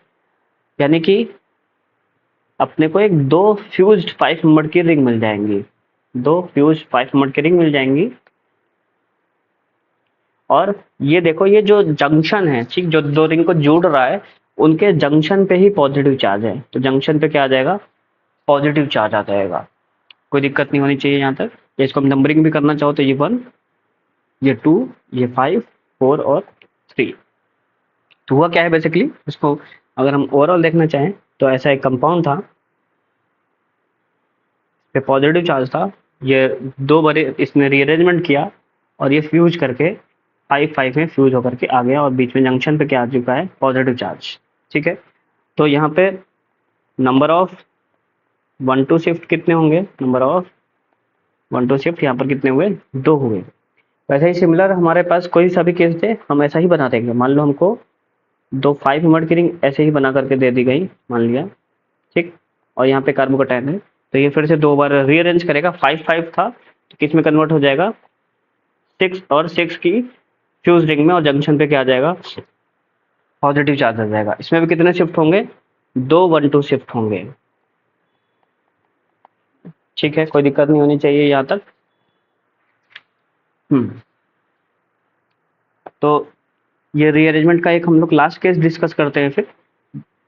A: यानी कि अपने को एक दो फ्यूज्ड 5 नंबर की रिंग मिल जाएंगी। दो फ्यूज्ड 5 नंबर की रिंग मिल जाएंगी। और ये देखो, ये जो जंक्शन है, ठीक, जो दो रिंग को जोड़ रहा है, उनके जंक्शन पे ही पॉजिटिव चार्ज है। तो जंक्शन पे क्या आ जाएगा? पॉजिटिव चार्ज आ जाएगा। कोई दिक्कत नहीं होनी चाहिए यहाँ तक। या इसको हम नंबरिंग भी करना चाहो तो ये 1, ये 2, ये 5, 4 और 3। तो हुआ क्या है बेसिकली, इसको अगर हम ओवरऑल देखना चाहें तो ऐसा एक कंपाउंड था, पे पॉजिटिव चार्ज था। ये दो बार इसने रीअरेंजमेंट किया और ये फ्यूज करके 5, 5 में फ्यूज होकर के आ गया और बीच में जंक्शन पे क्या आ चुका है? Positive charge. ठीक है, तो यहाँ पे नंबर ऑफ 1, 2 शिफ्ट कितने होंगे? नंबर ऑफ 1, 2 शिफ्ट यहाँ पर कितने हुए? 2 हुए। वैसे ही सिमिलर हमारे पास कोई सा भी केस दे, हम ऐसा ही बना देंगे। मान लो हमको दो 5 नंबर की रिंग ऐसे ही बना करके दे दी गई, मान लिया, ठीक। और यहाँ पे कार्बोकेटायन है, तो ये फिर से दो बार रीअरेंज करेगा। 5, 5 था तो किस में कन्वर्ट हो जाएगा? 6 और 6 की फ्यूज रिंग में, और जंक्शन पे क्या आ जाएगा? पॉजिटिव चार्ज आ जाएगा। इसमें भी कितने शिफ्ट होंगे? दो 1, 2 शिफ्ट होंगे। ठीक है, कोई दिक्कत नहीं होनी चाहिए यहाँ तक। हम्म तो ये रीअरेंजमेंट का एक हम लोग लास्ट केस डिस्कस करते हैं फिर।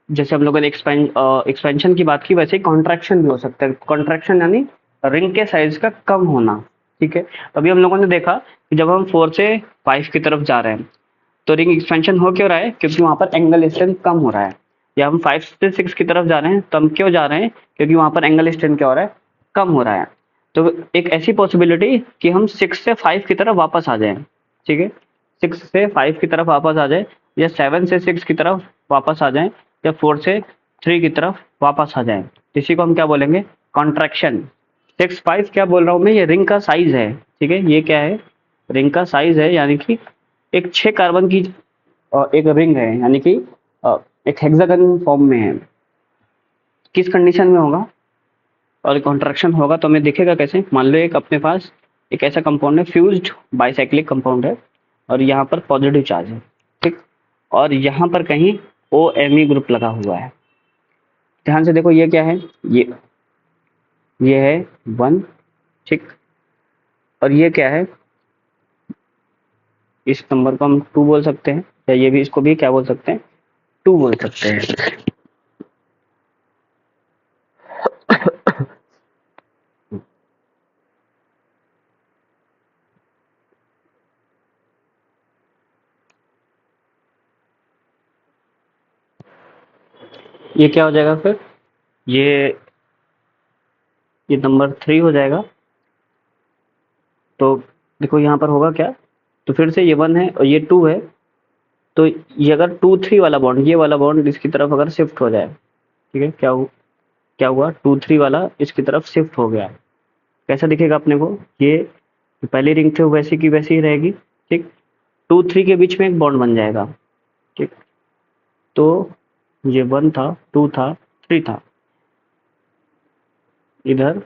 A: जैसे हम लोगों ने एक्सपेंशन की बात की, वैसे ही कॉन्ट्रैक्शन भी हो सकता है। कॉन्ट्रैक्शन यानी रिंग के साइज का कम होना। ठीक है, अभी हम लोगों ने देखा कि जब हम 4 से 5 की तरफ जा रहे हैं तो रिंग एक्सपेंशन हो क्यों रहा है? क्योंकि वहां पर एंगल स्ट्रेंथ कम हो रहा है। या हम 5 से 6 की तरफ जा रहे हैं तो हम क्यों जा रहे हैं? क्योंकि वहां पर एंगल स्ट्रेंथ क्या हो रहा है? कम हो रहा है। तो एक ऐसी पॉसिबिलिटी कि हम 6 से 5 की तरफ वापस आ जाएं। ठीक है, 6 से 5 की तरफ वापस आ जाए, या 7 से 6 की तरफ वापस आ जाएं, या 4 से 3 की तरफ वापस आ जाएं। इसी को हम क्या बोलेंगे? कॉन्ट्रैक्शन। 6, 5 क्या बोल रहा हूँ मैं? ये रिंग का साइज है। ठीक है, ये क्या है? रिंग का साइज है, यानी कि एक 6 कार्बन की एक रिंग है, यानी कि एक हेक्सागन फॉर्म में है। किस कंडीशन में होगा और कॉन्ट्रैक्शन होगा तो हमें दिखेगा कैसे? मान लो एक अपने पास एक ऐसा कंपाउंड है, फ्यूज्ड बाइसाइक्लिक कंपाउंड है, और यहाँ पर पॉजिटिव चार्ज है, ठीक। और यहाँ पर कहीं OMe ग्रुप लगा हुआ है। ध्यान से देखो, ये क्या है? ये है 1, ठीक। और ये क्या है? इस नंबर को हम 2 बोल सकते हैं, या ये भी, इसको भी क्या बोल सकते हैं? 2 बोल सकते हैं। ये क्या हो जाएगा फिर? ये ये नंबर 3 हो जाएगा। तो देखो यहाँ पर होगा क्या? तो फिर से ये 1 है और ये 2 है। तो ये अगर 2, 3 वाला बॉन्ड, ये वाला बॉन्ड इसकी तरफ अगर शिफ्ट हो जाए, ठीक है, क्या हुआ? 2, 3 वाला इसकी तरफ शिफ्ट हो गया। कैसा दिखेगा अपने को? ये पहली रिंग थे वैसी की वैसी ही रहेगी, ठीक। 2, 3 के बीच में एक बॉन्ड बन जाएगा, ठीक। तो ये 1 था, 2 था, 3 था, इधर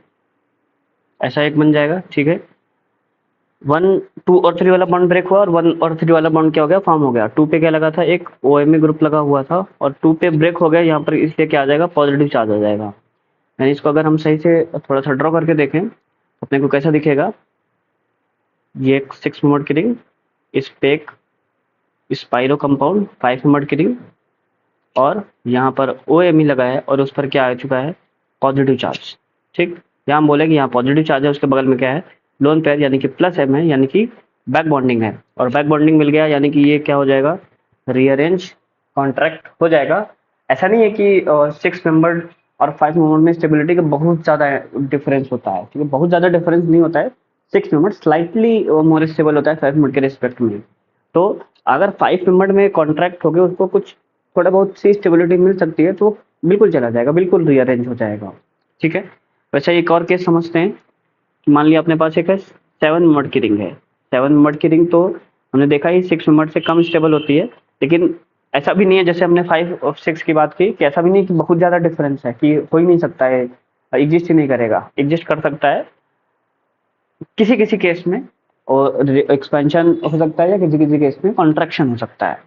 A: ऐसा एक बन जाएगा, ठीक है। 1 2 और 3 वाला बॉन्ड ब्रेक हुआ और 1 और 3 वाला बॉन्ड क्या हो गया, फॉर्म हो गया। 2 पे क्या लगा था, एक OMe ग्रुप लगा हुआ था और 2 पे ब्रेक हो गया यहाँ पर, इसलिए क्या आ जाएगा, पॉजिटिव चार्ज आ जाएगा। यानी इसको अगर हम सही से थोड़ा सा ड्रॉ करके देखें तो अपने को कैसा दिखेगा, ये एक 6 मेंबर्ड की रिंग, इस पे एक स्पाइरो कंपाउंड 5 मेंबर्ड की रिंग और यहाँ पर OMe लगा है और उस पर क्या आ चुका है, पॉजिटिव चार्ज। ठीक, यहाँ हम बोले कि यहाँ पॉजिटिव चार्ज है, उसके बगल में क्या है, लोन पेयर यानी कि +M है, यानी कि बैक बॉन्डिंग है और बैक बॉन्डिंग मिल गया, यानी कि ये क्या हो जाएगा, रीअरेंज कॉन्ट्रैक्ट हो जाएगा। ऐसा नहीं है कि 6 मेंबर्ड और 5 मेंबर्ड में स्टेबिलिटी का बहुत ज़्यादा डिफरेंस होता है, ठीक है, बहुत ज़्यादा डिफरेंस नहीं होता है। 6 मेंबर्ड स्लाइटली मोर स्टेबल होता है 5 मेंबर्ड के रिस्पेक्ट में। तो अगर 5 मेंबर्ड में कॉन्ट्रैक्ट हो गया, उसको कुछ थोड़ा बहुत सी स्टेबिलिटी मिल सकती है तो बिल्कुल चला जाएगा, बिल्कुल रीअरेंज हो जाएगा। ठीक है, वैसे एक और केस समझते हैं। मान लिया अपने पास एक 7 मेंबर्ड की रिंग है। 7 मेंबर्ड की रिंग तो हमने देखा ही 6 मेंबर्ड से कम स्टेबल होती है, लेकिन ऐसा भी नहीं है जैसे हमने 5 और 6 की बात की कि ऐसा भी नहीं कि बहुत ज़्यादा डिफरेंस है कि हो ही नहीं सकता है, एग्जिस्ट ही नहीं करेगा, एग्जिस्ट कर सकता है किसी किसी केस में, और एक्सपेंशन हो सकता है या किसी किसी केस में कॉन्ट्रैक्शन हो सकता है।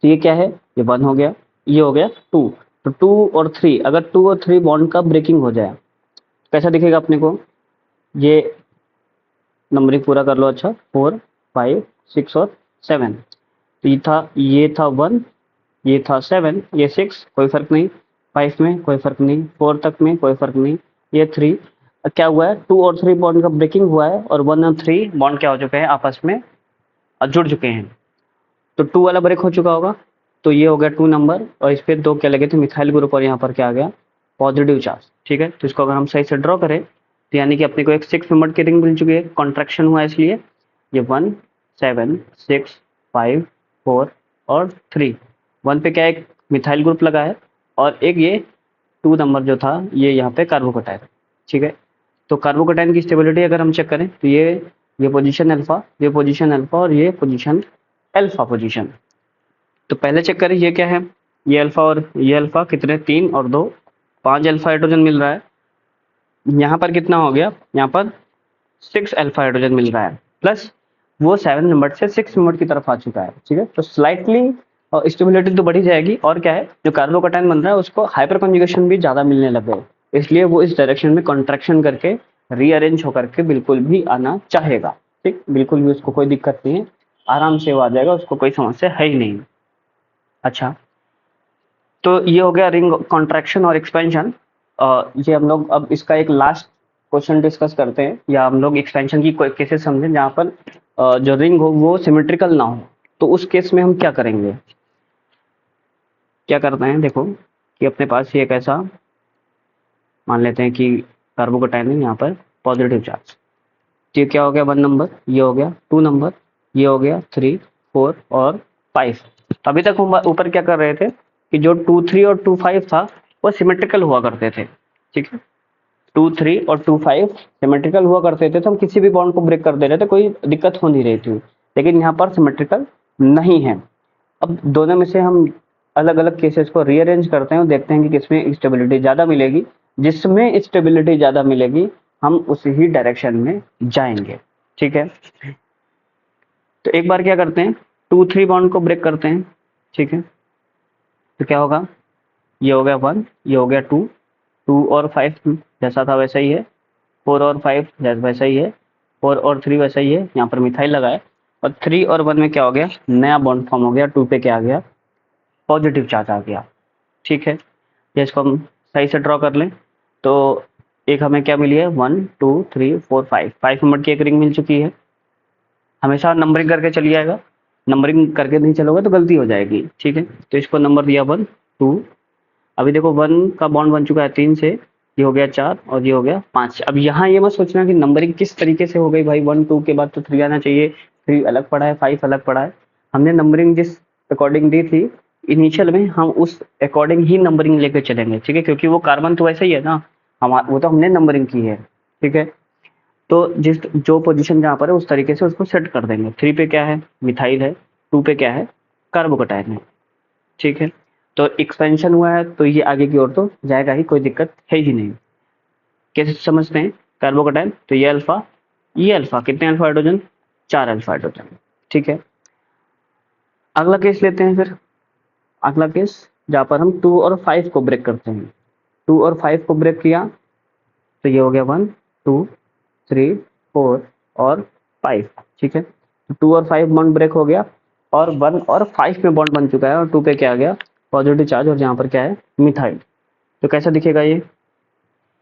A: तो ये क्या है, ये 1 हो गया, ये हो गया 2। तो 2 और 3, अगर 2 और 3 बॉन्ड का ब्रेकिंग हो जाए कैसा दिखेगा अपने को, ये नंबरिंग पूरा कर लो। अच्छा, 4 5 6 और 7, तो ये था 1, ये था 7, ये 6, कोई फर्क नहीं, 5 में कोई फर्क नहीं, 4 तक में कोई फर्क नहीं, ये 3। क्या हुआ है, 2 और 3 बॉन्ड का ब्रेकिंग हुआ है और 1 और 3 बॉन्ड क्या हो चुके हैं, आपस में जुड़ चुके हैं। तो 2 वाला ब्रेक हो चुका होगा, तो ये हो गया 2 नंबर और इस पे 2 क्या लगे थे, मिथाइल ग्रुप, और यहाँ पर क्या आ गया, पॉजिटिव चार्ज। ठीक है, तो इसको अगर हम सही से ड्रॉ करें तो यानी कि अपने को एक 6 मेंबर्ड की रिंग मिल चुकी है, कॉन्ट्रैक्शन हुआ है इसलिए ये 1 7 6 5 4 और 3। 1 पे क्या एक मिथाइल ग्रुप लगा है और एक ये 2 नंबर जो था ये यहाँ पे कार्बोकटाइन। ठीक है, तो कार्बोकटाइन की स्टेबिलिटी अगर हम चेक करें तो ये पोजीशन अल्फा, ये पोजीशन अल्फा और ये पोजीशन अल्फा पोजीशन। तो पहले चेक करें ये क्या है, ये अल्फा और ये अल्फा कितने, 3 और 2, 5 अल्फा हाइड्रोजन मिल रहा है। यहाँ पर कितना हो गया, यहाँ पर 6 अल्फा हाइड्रोजन मिल रहा है, प्लस वो 7 नंबर से 6 नंबर की तरफ आ चुका है। ठीक है, तो स्लाइटली स्टेबिलिटी तो बढ़ी जाएगी, और क्या है, जो कार्बोकटाइन बन रहा है उसको हाइपर कॉन्जुगेशन भी ज़्यादा मिलने लगे, इसलिए वो इस डायरेक्शन में कॉन्ट्रैक्शन करके रीअरेंज होकर के बिल्कुल भी आना चाहेगा। ठीक, बिल्कुल भी उसको कोई दिक्कत नहीं है, आराम से वो आ जाएगा, उसको कोई समस्या है ही नहीं। अच्छा, तो ये हो गया रिंग कॉन्ट्रैक्शन और एक्सपेंशन। ये हम लोग अब इसका एक लास्ट क्वेश्चन डिस्कस करते हैं, या हम लोग एक्सपेंशन की कोई केसेस समझें जहाँ पर जो रिंग हो वो सिमेट्रिकल ना हो, तो उस केस में हम क्या करेंगे, क्या करते हैं, देखो कि अपने पास ये एक ऐसा मान लेते हैं कि कार्बोकटाइन है यहाँ पर पॉजिटिव चार्ज। तो ये क्या हो गया, 1 नंबर, ये हो गया 2 नंबर, ये हो गया 3 4 और 5। अभी तक हम ऊपर क्या कर रहे थे कि जो 2 3 और 2 5 था वो सिमेट्रिकल हुआ करते थे। ठीक है, 2 3 और 2 5 सिमेट्रिकल हुआ करते थे, तो हम किसी भी बॉन्ड को ब्रेक कर दे रहे थे, कोई दिक्कत हो नहीं रही थी। लेकिन यहाँ पर सिमेट्रिकल नहीं है। अब दोनों में से हम अलग अलग केसेस को रीअरेंज करते हैं और देखते हैं कि किसमें स्टेबिलिटी ज़्यादा मिलेगी। जिसमें स्टेबिलिटी ज़्यादा मिलेगी हम उसी ही डायरेक्शन में जाएंगे। ठीक है, तो एक बार क्या करते हैं, 2 3 बॉन्ड को ब्रेक करते हैं। ठीक है, तो क्या होगा, ये हो गया 1, ये हो गया 2, 2 और 5 जैसा था वैसा ही है, 4 और 5 जैसा वैसा ही है, 4 और 3 वैसा ही है, यहाँ पर मिथाइल लगा है, और 3 और 1 में क्या हो गया, नया बॉन्ड फॉर्म हो गया, 2 पे क्या आ गया, पॉजिटिव चार्ज आ गया। ठीक है, ये इसको हम सही से ड्रॉ कर लें तो एक हमें क्या मिली है, 1 2 3 4 5, 5 नंबर की एक रिंग मिल चुकी है। हमेशा नंबरिंग करके चली जाएगा, नंबरिंग करके नहीं चलोगे तो गलती हो जाएगी। ठीक है, तो इसको नंबर दिया 1 2, अभी देखो 1 का बॉन्ड बन चुका है 3 से, ये हो गया 4 और ये हो गया 5। अब यहाँ ये मत सोचना कि नंबरिंग किस तरीके से हो गई भाई, 1 2 के बाद तो 3 आना चाहिए, 3 अलग पड़ा है, 5 अलग पड़ा है। हमने नंबरिंग जिस अकॉर्डिंग दी थी इनिशियल में, हम उस अकॉर्डिंग ही नंबरिंग लेके चलेंगे। ठीक है, क्योंकि वो कार्बन तो वैसे ही है ना, हम वो तो हमने नंबरिंग की है। ठीक है, तो जिस जो पोजीशन जहाँ पर है उस तरीके से उसको सेट कर देंगे। 3 पे क्या है, मिथाइल है, 2 पे क्या है, कार्बोकटाइन है। ठीक है, तो एक्सपेंशन हुआ है तो ये आगे की ओर तो जाएगा ही, कोई दिक्कत है ही नहीं। कैसे समझते हैं, कार्बोकटाइन तो ये अल्फा, ये अल्फा, कितने अल्फा हाइड्रोजन, 4 अल्फा हाइड्रोजन। ठीक है, अगला केस लेते हैं फिर। अगला केस जहाँ पर हम 2 और 5 को ब्रेक करते हैं। 2 और 5 को ब्रेक किया तो ये हो गया 1 2 3 4 और 5। ठीक है, 2 और 5 बॉन्ड ब्रेक हो गया और 1 और 5 में बॉन्ड बन चुका है और 2 पे क्या आ गया, पॉजिटिव चार्ज, और यहाँ पर क्या है, मिथाइल। तो कैसा दिखेगा ये,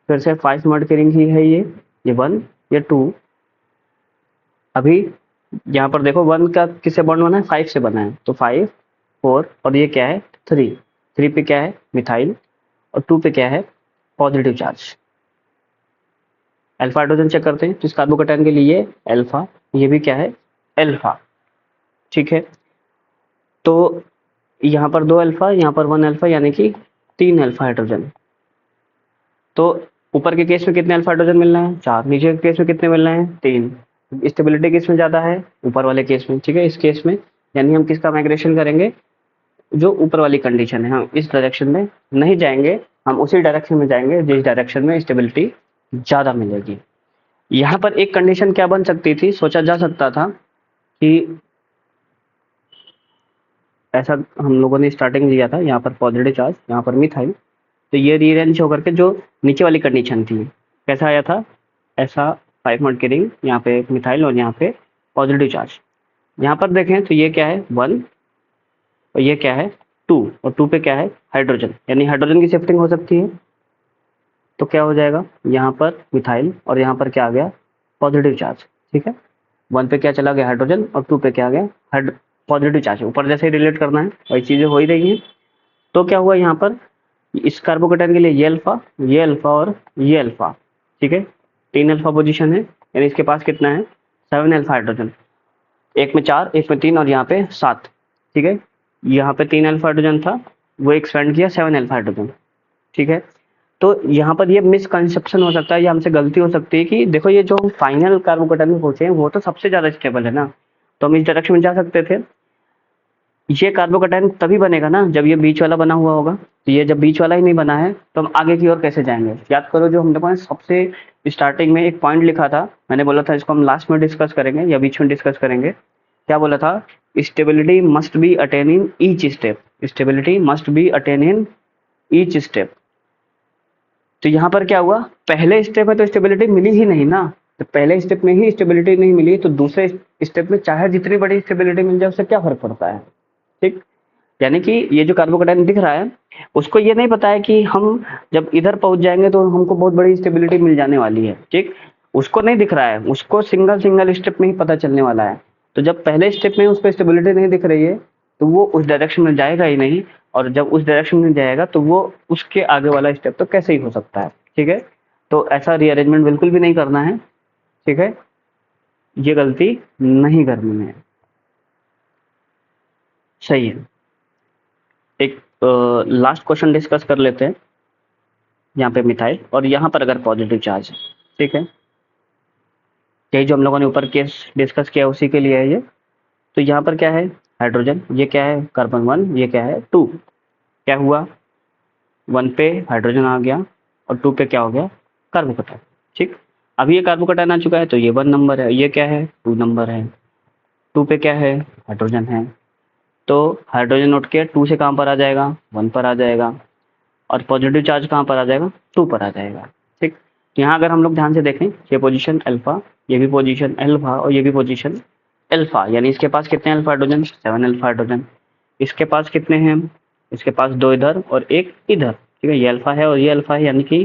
A: फिर से 5 मॉड की रिंग ही है ये 1, ये 2। अभी यहाँ पर देखो 1 का किससे बॉन्ड बना है, 5 से बना है, तो 5 4 और ये क्या है 3। 3 पे क्या है, मिथाइल, और 2 पे क्या है, positive charge. Alpha hydrogen check करते हैं, तो इस कार्बोकेटाइन के लिए अल्फा, ये भी क्या है, अल्फा। ठीक है, तो यहाँ पर 2 अल्फा, यहाँ पर 1 अल्फा, यानी कि 3 अल्फा हाइड्रोजन। तो ऊपर के केस में कितने अल्फा हाइड्रोजन मिल रहे हैं, 4। नीचे के केस में कितने मिल रहे हैं, 3। स्टेबिलिटी किस में ज़्यादा है, ऊपर वाले केस में। ठीक है, इस केस में यानी हम किसका माइग्रेशन करेंगे, जो ऊपर वाली कंडीशन है, हम इस डायरेक्शन में नहीं जाएंगे, हम उसी डायरेक्शन में जाएंगे जिस डायरेक्शन में स्टेबिलिटी ज़्यादा मिलेगी। यहाँ पर एक कंडीशन क्या बन सकती थी, सोचा जा सकता था कि ऐसा हम लोगों ने स्टार्टिंग लिया था, यहाँ पर पॉजिटिव चार्ज, यहाँ पर मिथाइल, तो ये रीअरेंज होकर के जो नीचे वाली कंडीशन थी, कैसा आया था, ऐसा 5 मॉड की रिंग, यहाँ पे मिथाइल और यहाँ पे पॉजिटिव चार्ज। यहाँ पर देखें तो ये क्या है 1 और ये क्या है 2, और 2 पे क्या है, हाइड्रोजन, यानी हाइड्रोजन की शिफ्टिंग हो सकती है। तो क्या हो जाएगा, यहाँ पर मिथाइल और यहाँ पर क्या आ गया, पॉजिटिव चार्ज। ठीक है, 1 पे क्या चला गया, हाइड्रोजन, और 2 पे क्या आ गया, पॉजिटिव चार्ज। ऊपर जैसे ही रिलेट करना है वही चीज़ें हो ही रही हैं। तो क्या हुआ यहाँ पर, इस कार्बोकेटाइन के लिए ये अल्फा और ये अल्फा। ठीक है, 3 अल्फा पोजीशन है, यानी इसके पास कितना है, 7 अल्फा हाइड्रोजन। एक में 4, एक में 3 और यहाँ पे 7। ठीक है, यहाँ पे 3 अल्फा हाइड्रोजन था, वो एक्सपेंड किया 7 अल्फा हाइड्रोजन। ठीक है, तो यहाँ पर ये मिसकंसेप्शन हो सकता है, या हमसे गलती हो सकती है कि देखो ये जो हम फाइनल कार्बोकेटाइन में पहुंचे हैं वो तो सबसे ज़्यादा स्टेबल है ना, तो हम इस डायरेक्शन में जा सकते थे। ये कार्बोकेटाइन तभी बनेगा ना जब ये बीच वाला बना हुआ होगा, तो ये जब बीच वाला ही नहीं बना है तो हम आगे की ओर कैसे जाएंगे। याद करो जो हम लोगों ने सबसे स्टार्टिंग में एक पॉइंट लिखा था, मैंने बोला था इसको हम लास्ट में डिस्कस करेंगे या बीच में डिस्कस करेंगे। क्या बोला था, stability must be attain in each step, stability must be attain in each step. तो यहाँ पर क्या हुआ, पहले स्टेप में तो स्टेबिलिटी मिली ही नहीं ना, तो पहले स्टेप में ही स्टेबिलिटी नहीं मिली तो दूसरे स्टेप में चाहे जितनी बड़ी स्टेबिलिटी मिल जाए उससे क्या फर्क पड़ता है। ठीक, यानी कि ये जो कार्बोकेटाइन दिख रहा है उसको ये नहीं पता है कि हम जब इधर पहुंच जाएंगे तो हमको बहुत बड़ी स्टेबिलिटी मिल जाने वाली है। ठीक, उसको नहीं दिख रहा है, उसको सिंगल सिंगल स्टेप में ही पता चलने वाला है। तो जब पहले स्टेप में उसको स्टेबिलिटी नहीं दिख रही है तो वो उस डायरेक्शन में जाएगा ही नहीं, और जब उस डायरेक्शन में जाएगा तो वो उसके आगे वाला स्टेप तो कैसे ही हो सकता है। ठीक है, तो ऐसा रीअरेंजमेंट बिल्कुल भी नहीं करना है। ठीक है, ये गलती नहीं करनी है। सही है, एक लास्ट क्वेश्चन डिस्कस कर लेते हैं। यहाँ पे मिथाइल और यहाँ पर अगर पॉजिटिव चार्ज है, ठीक है, यही जो हम लोगों ने ऊपर केस डिस्कस किया उसी के लिए है ये। तो यहाँ पर क्या है, हाइड्रोजन, ये क्या है, कार्बन 1, ये क्या है 2। क्या हुआ, 1 पे हाइड्रोजन आ गया और 2 पे क्या हो गया, कार्बोकेटाइन। ठीक, अब ये कार्बोकेटाइन आ चुका है तो ये 1 नंबर है, ये क्या है 2 नंबर है, 2 पे क्या है, हाइड्रोजन है। तो हाइड्रोजन उठ के 2 से कहाँ पर आ जाएगा, 1 पर आ जाएगा, और पॉजिटिव चार्ज कहाँ पर आ जाएगा, 2 पर आ जाएगा। ठीक, तो यहाँ अगर हम लोग ध्यान से देखें, ये पोजीशन अल्फा, ये भी पोजीशन अल्फा और ये भी पोजीशन अल्फा, यानी इसके पास कितने अल्फा हाइड्रोजन, 7 अल्फा हाइड्रोजन। इसके पास कितने हैं, इसके पास 2 इधर और 1 इधर। ठीक है, ये अल्फा है और ये अल्फा है, यानी कि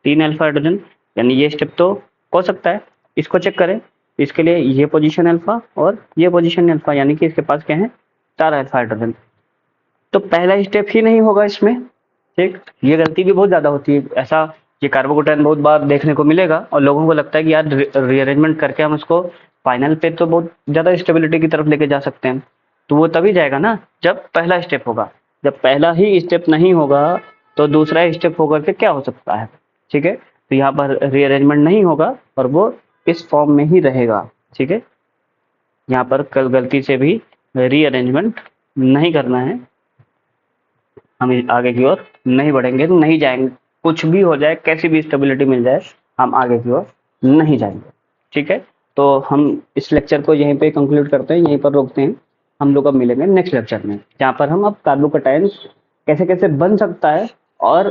A: 3 अल्फा हाइड्रोजन। यानी ये स्टेप तो हो सकता है, इसको चेक करें। इसके लिए ये पोजीशन अल्फा और ये पोजीशन अल्फा, यानी कि इसके पास क्या है, 4 अल्फा हाइड्रोजन। तो पहला स्टेप ही नहीं होगा इसमें। ठीक, ये गलती भी बहुत ज़्यादा होती है, ऐसा ये कार्बोकेटाइन बहुत बार देखने को मिलेगा और लोगों को लगता है कि यार रीअरेंजमेंट करके हम उसको फाइनल पे तो बहुत ज़्यादा स्टेबिलिटी की तरफ लेके जा सकते हैं। तो वो तभी जाएगा ना जब पहला स्टेप होगा, जब पहला ही स्टेप नहीं होगा तो दूसरा स्टेप होकर के क्या हो सकता है। ठीक है, तो यहाँ पर रीअरेंजमेंट नहीं होगा और वो इस फॉर्म में ही रहेगा। ठीक है, यहाँ पर कल गलती से भी रीअरेंजमेंट नहीं करना है, हम आगे की ओर नहीं बढ़ेंगे, नहीं जाएंगे, कुछ भी हो जाए, कैसी भी स्टेबिलिटी मिल जाए, हम आगे की ओर नहीं जाएंगे। ठीक है, तो हम इस लेक्चर को यहीं पे कंक्लूड करते हैं, यहीं पर रोकते हैं। हम लोग अब मिलेंगे नेक्स्ट लेक्चर में, जहाँ पर हम अब कार्बोकैटायंस कैसे कैसे बन सकता है और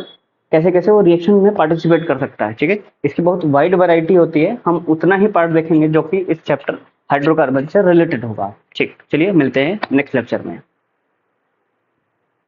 A: कैसे कैसे वो रिएक्शन में पार्टिसिपेट कर सकता है। ठीक है, इसकी बहुत वाइड वैरायटी होती है, हम उतना ही पार्ट देखेंगे जो कि इस चैप्टर हाइड्रोकार्बन से रिलेटेड होगा। ठीक, चलिए मिलते हैं नेक्स्ट लेक्चर में।